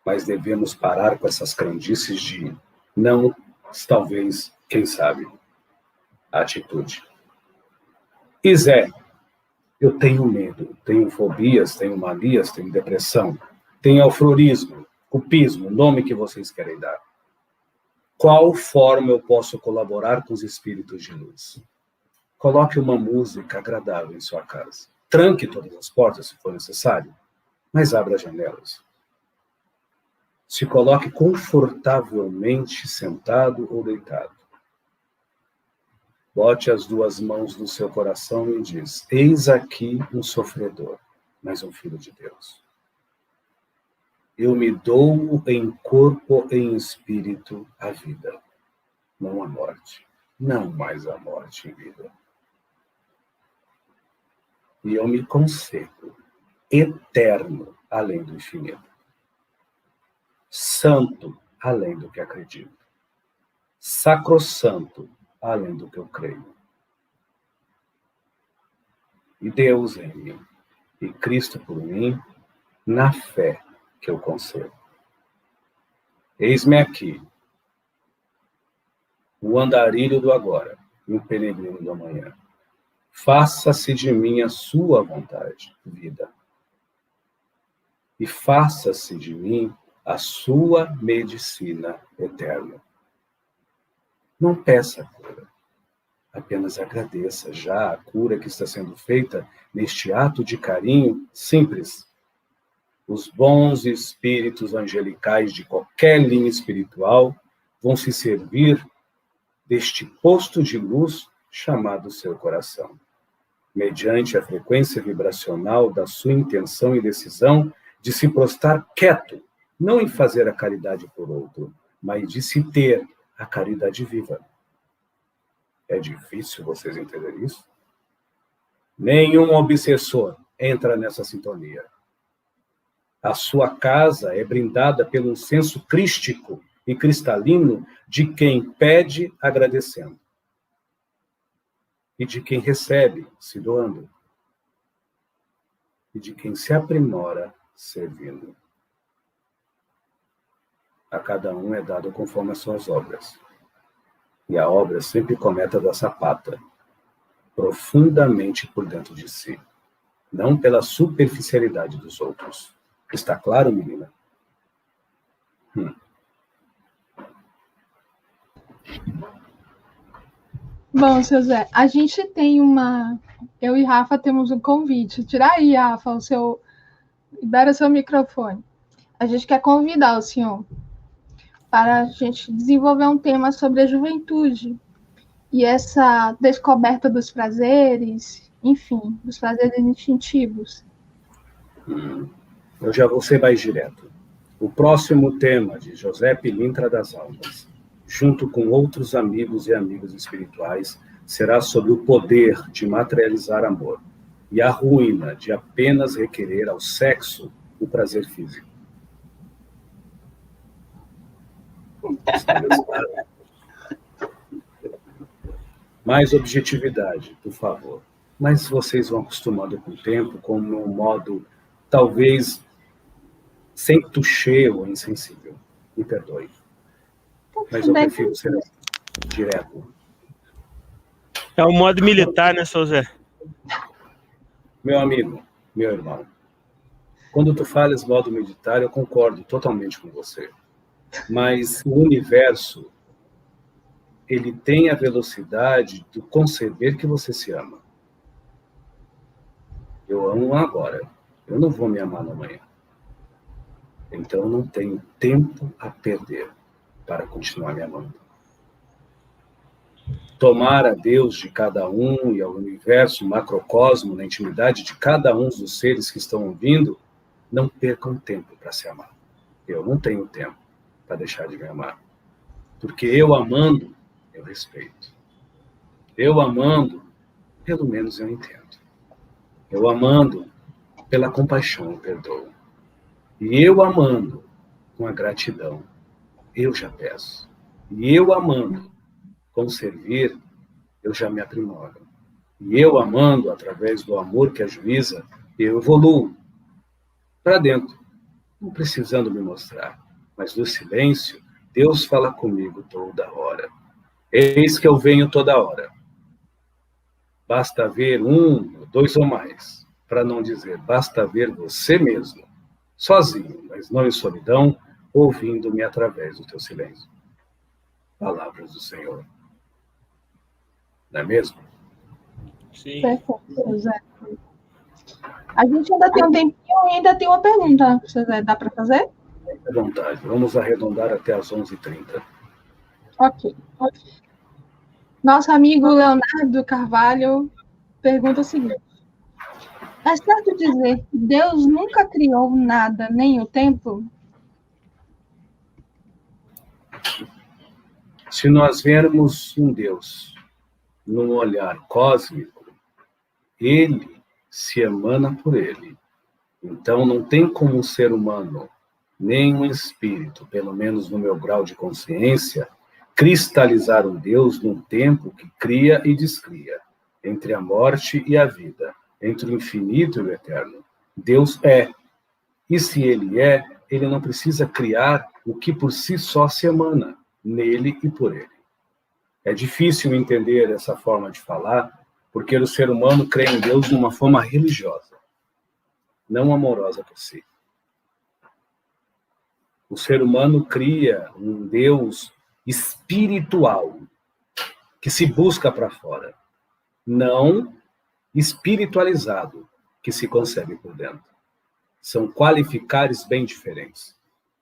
mas devemos parar com essas crendices de não, talvez, quem sabe, atitude. E Zé, eu tenho medo, tenho fobias, tenho manias, tenho depressão, tenho alfrorismo, cupismo, o nome que vocês querem dar. Qual forma eu posso colaborar com os espíritos de luz? Coloque uma música agradável em sua casa. Tranque todas as portas, se for necessário, mas abra as janelas. Se coloque confortavelmente sentado ou deitado. Bote as duas mãos no seu coração e diz: eis aqui um sofredor, mas um filho de Deus. Eu me dou em corpo e em espírito à vida, não à morte, não mais à morte em vida. E eu me concedo eterno além do infinito, santo além do que acredito, sacrossanto além do que eu creio. E Deus em mim, e Cristo por mim, na fé que eu concedo. Eis-me aqui, o andarilho do agora, e o peregrino do amanhã. Faça-se de mim a sua vontade, vida. E faça-se de mim a sua medicina eterna. Não peça cura, apenas agradeça já a cura que está sendo feita neste ato de carinho simples. Os bons espíritos angelicais de qualquer linha espiritual vão se servir deste posto de luz chamado seu coração, mediante a frequência vibracional da sua intenção e decisão de se prostrar quieto, não em fazer a caridade por outro, mas de se ter a caridade viva. É difícil vocês entenderem isso? Nenhum obsessor entra nessa sintonia. A sua casa é brindada pelo senso crístico e cristalino de quem pede agradecendo e de quem recebe se doando e de quem se aprimora servindo. A cada um é dado conforme as suas obras. E a obra sempre começa da sapata, profundamente por dentro de si, não pela superficialidade dos outros. Está claro, menina? Bom, seu Zé, a gente tem eu e Rafa temos um convite. Tira aí, Rafa, libera o seu microfone. A gente quer convidar o senhor para a gente desenvolver um tema sobre a juventude e essa descoberta dos prazeres, enfim, dos prazeres instintivos. Eu já vou ser mais direto. O próximo tema de José Pilintra das Almas, junto com outros amigos e amigas espirituais, será sobre o poder de materializar amor e a ruína de apenas requerer ao sexo o prazer físico. Mais objetividade, por favor. Mas vocês vão acostumando com o tempo, como um modo, talvez, sem touché ou insensível. Me perdoe. Mas eu prefiro ser direto. É o modo militar, né, seu Zé? Meu amigo, meu irmão, quando tu falas modo militar, eu concordo totalmente com você. Mas o universo, ele tem a velocidade do conceber que você se ama. Eu amo agora. Eu não vou me amar amanhã. Então eu não tenho tempo a perder para continuar me amando. Tomar a Deus de cada um e ao universo, macrocosmo, na intimidade de cada um dos seres que estão ouvindo, não percam tempo para se amar. Eu não tenho tempo para deixar de me amar. Porque eu amando, eu respeito. Eu amando, pelo menos eu entendo. Eu amando, pela compaixão eu perdoo. E eu amando, com a gratidão, eu já peço. E eu amando, com servir, eu já me aprimoro. E eu amando, através do amor que ajuiza, eu evoluo. para dentro, não precisando me mostrar. Mas no silêncio, Deus fala comigo toda hora. Eis que eu venho toda hora. Basta ver um, dois ou mais, para não dizer, basta ver você mesmo, sozinho, mas não em solidão, ouvindo-me através do teu silêncio. Palavras do Senhor. Não é mesmo? Sim. Perfeito, José. A gente ainda tem um tempinho e ainda tem uma pergunta, José. Dá para fazer? À vontade. Vamos arredondar até as 11h30. Ok. Nosso amigo Leonardo Carvalho pergunta o seguinte: é certo dizer que Deus nunca criou nada, nem o tempo? Se nós vermos um Deus num olhar cósmico, ele se emana por ele. Então não tem como um ser humano, nem um espírito, pelo menos no meu grau de consciência, cristalizar um Deus num tempo que cria e descria, entre a morte e a vida, entre o infinito e o eterno. Deus é. E se ele é, ele não precisa criar o que por si só se emana, nele e por ele. É difícil entender essa forma de falar, porque o ser humano crê em Deus de uma forma religiosa, não amorosa por si. O ser humano cria um Deus espiritual, que se busca para fora, não espiritualizado, que se concebe por dentro. São qualificares bem diferentes.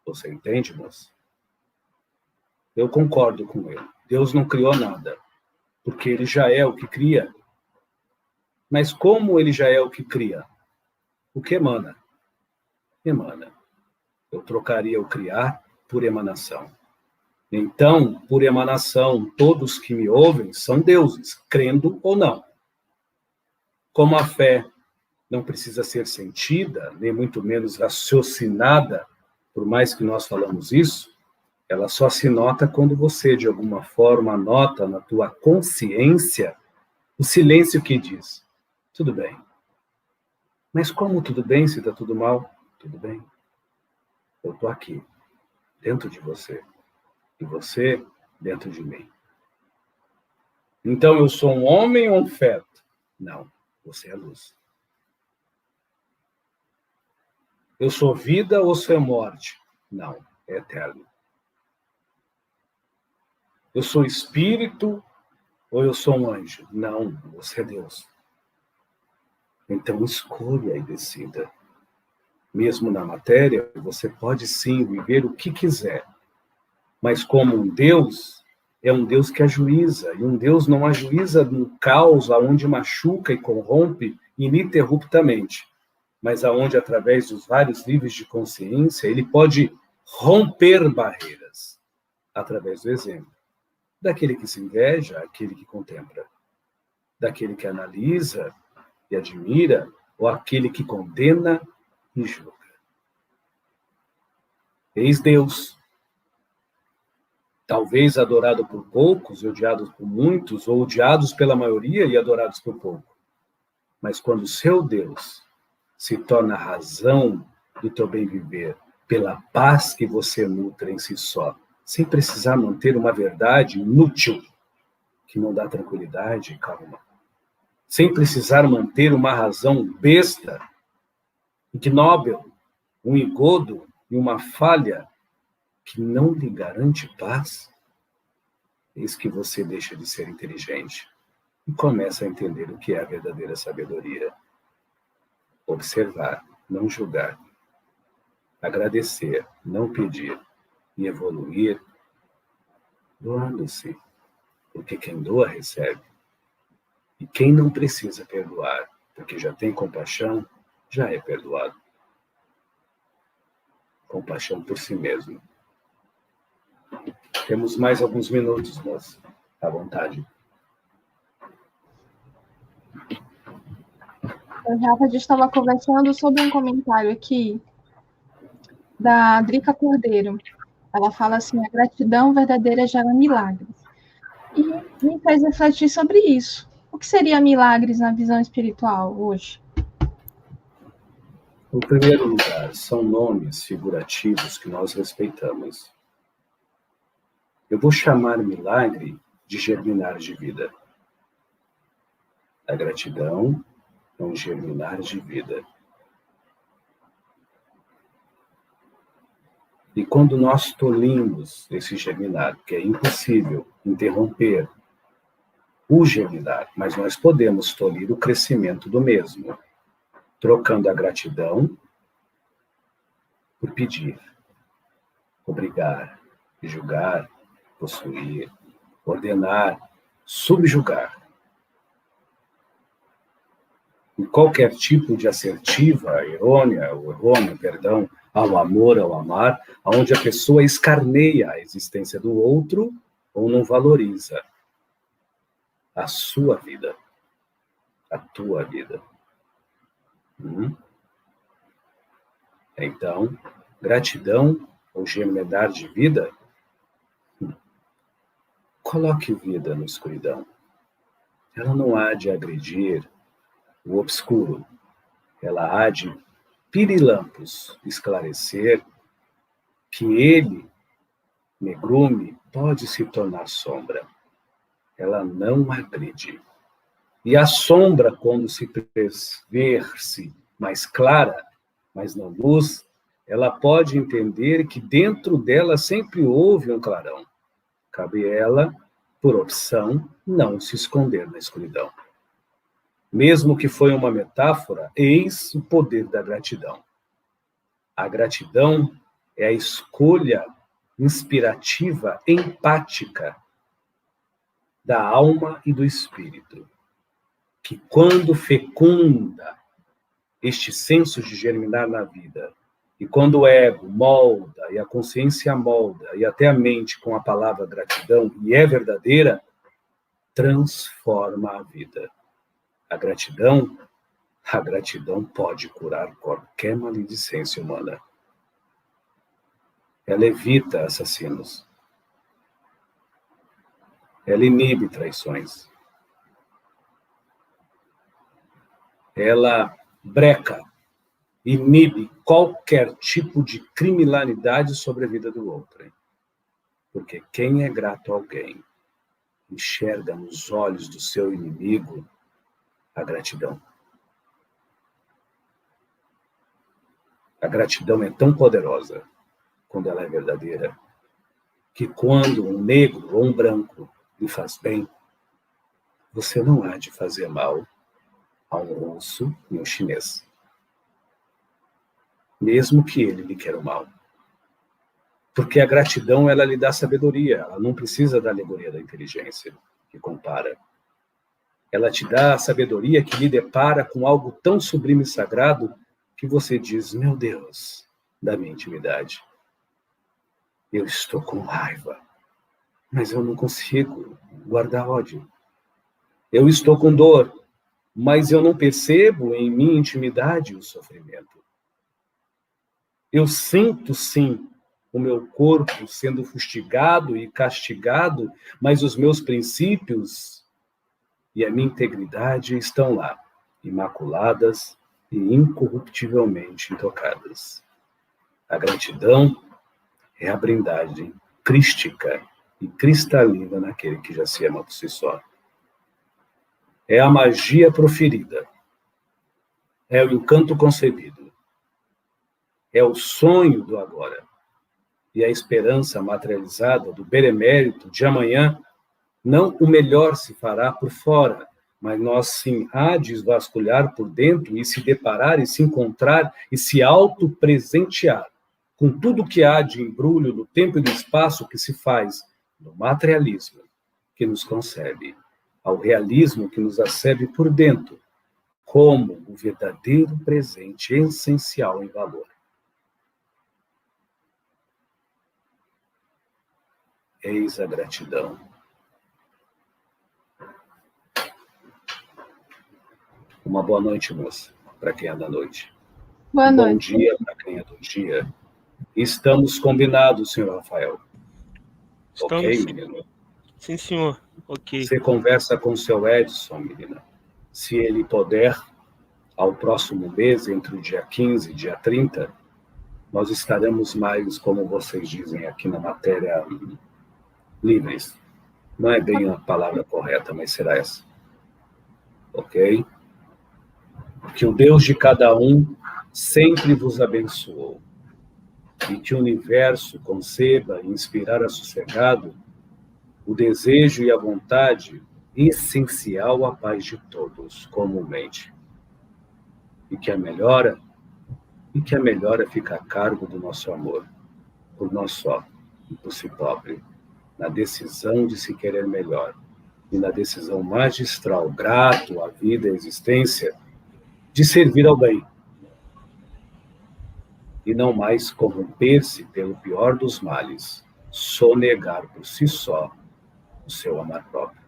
Você entende, moça? Eu concordo com ele. Deus não criou nada, porque ele já é o que cria. Mas como ele já é o que cria? O que emana? Emana. Eu trocaria o criar por emanação. Então, por emanação, todos que me ouvem são deuses, crendo ou não. Como a fé não precisa ser sentida, nem muito menos raciocinada, por mais que nós falamos isso, ela só se nota quando você, de alguma forma, anota na tua consciência o silêncio que diz, tudo bem. Mas como tudo bem se está tudo mal? Tudo bem. Eu estou aqui, dentro de você. E você, dentro de mim. Então, eu sou um homem ou um feto? Não, você é luz. Eu sou vida ou sou morte? Não, é eterno. Eu sou espírito ou eu sou um anjo? Não, você é Deus. Então escolha e decida. Mesmo na matéria, você pode sim viver o que quiser. Mas como um Deus, é um Deus que ajuiza. E um Deus não ajuiza num caos onde machuca e corrompe ininterruptamente. Mas aonde, através dos vários níveis de consciência, ele pode romper barreiras. Através do exemplo. Daquele que se inveja, aquele que contempla. Daquele que analisa e admira, ou aquele que condena e julga. Eis Deus, talvez adorado por poucos, odiado por muitos, ou odiados pela maioria e adorados por pouco. Mas quando o seu Deus se torna a razão do teu bem viver, pela paz que você nutre em si só, sem precisar manter uma verdade inútil, que não dá tranquilidade e calma, sem precisar manter uma razão besta, ignóbil, um engodo e uma falha que não lhe garante paz, eis que você deixa de ser inteligente e começa a entender o que é a verdadeira sabedoria. Observar, não julgar. Agradecer, não pedir. E evoluir, doando-se. Porque quem doa, recebe. E quem não precisa perdoar, porque já tem compaixão, já é perdoado. Compaixão por si mesmo. Temos mais alguns minutos, moça. À vontade. Rafa, a gente estava conversando sobre um comentário aqui da Drica Cordeiro. Ela fala assim, a gratidão verdadeira gera milagres. E me fez refletir sobre isso. O que seria milagres na visão espiritual hoje? Em primeiro lugar, são nomes figurativos que nós respeitamos. Eu vou chamar milagre de germinar de vida. A gratidão é um germinar de vida. E quando nós tolimos esse germinar, que é impossível interromper o germinar, mas nós podemos tolir o crescimento do mesmo, trocando a gratidão por pedir, obrigar, julgar, possuir, ordenar, subjugar. E qualquer tipo de assertiva, errônea, ao amor, ao amar, onde a pessoa escarneia a existência do outro ou não valoriza a sua vida, a tua vida. Então, gratidão ou germinar de vida, coloque vida na escuridão. Ela não há de agredir o obscuro. Ela há de pirilampos esclarecer que ele, negrume, pode se tornar sombra. Ela não agride. E a sombra, quando se ver-se mais clara, mais na luz, ela pode entender que dentro dela sempre houve um clarão. Cabe ela, por opção, não se esconder na escuridão. Mesmo que foi uma metáfora, eis o poder da gratidão. A gratidão é a escolha inspirativa, empática da alma e do espírito, que quando fecunda este senso de germinar na vida, e quando o ego molda, e a consciência molda, e até a mente com a palavra gratidão, e é verdadeira, transforma a vida. A gratidão pode curar qualquer maledicência humana. Ela evita assassinos. Ela inibe traições. Ela breca, inibe qualquer tipo de criminalidade sobre a vida do outro. Porque quem é grato a alguém enxerga nos olhos do seu inimigo a gratidão. A gratidão é tão poderosa, quando ela é verdadeira, que quando um negro ou um branco lhe faz bem, você não há de fazer mal a um russo e um chinês, mesmo que ele lhe queira o mal. Porque a gratidão, ela lhe dá sabedoria, ela não precisa da alegoria da inteligência, que compara. Ela te dá a sabedoria que lhe depara com algo tão sublime e sagrado que você diz, meu Deus, da minha intimidade, eu estou com raiva, mas eu não consigo guardar ódio. Eu estou com dor, mas eu não percebo em minha intimidade o sofrimento. Eu sinto, sim, o meu corpo sendo fustigado e castigado, mas os meus princípios e a minha integridade estão lá, imaculadas e incorruptivelmente intocadas. A gratidão é a brindagem crística e cristalina naquele que já se ama por si só. É a magia proferida. É o encanto concebido. É o sonho do agora. E a esperança materializada do benemérito de amanhã. Não o melhor se fará por fora, mas nós sim há de vasculhar por dentro e se deparar e se encontrar e se auto-presentear com tudo que há de embrulho no tempo e no espaço que se faz do materialismo que nos concebe, ao realismo que nos acebe por dentro, como o verdadeiro presente essencial em valor. Eis a gratidão. Uma boa noite, moça, para quem é da noite. Boa noite. Bom dia para quem é do dia. Estamos combinados, senhor Rafael. Estamos, ok, menino? Sim, senhor. Ok. Você conversa com o seu Edson, menina. Se ele puder, ao próximo mês, entre o dia 15 e dia 30, nós estaremos mais, como vocês dizem aqui na matéria, livres. Não é bem a palavra correta, mas será essa. Ok? Que o Deus de cada um sempre vos abençoou. E que o universo conceba e inspirar a sossegado o desejo e a vontade essencial à paz de todos, comumente. E que a melhora fica a cargo do nosso amor, por nós só e por si próprio, na decisão de se querer melhor e na decisão magistral, grato à vida e à existência, de servir ao bem e não mais corromper-se pelo pior dos males, sonegar por si só o seu amar próprio.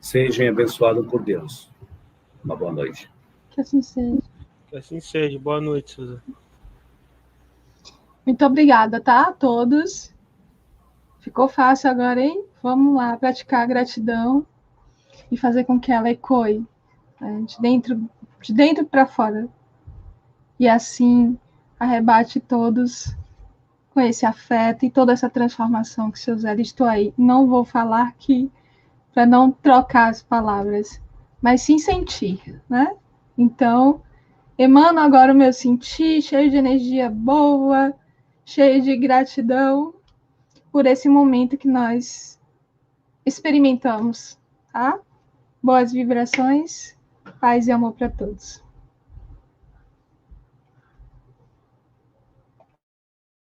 Sejam abençoados por Deus. Uma boa noite. Que assim seja. Que assim seja. Boa noite, Suzana. Muito obrigada, tá? A todos. Ficou fácil agora, hein? Vamos lá praticar a gratidão e fazer com que ela ecoe, né? De dentro para fora. E assim arrebate todos com esse afeto e toda essa transformação que o seu Zé listou aí. Não vou falar aqui para não trocar as palavras, mas sim sentir, né? Então, emano agora o meu sentir, cheio de energia boa, cheio de gratidão por esse momento que nós experimentamos, tá? Boas vibrações, paz e amor para todos.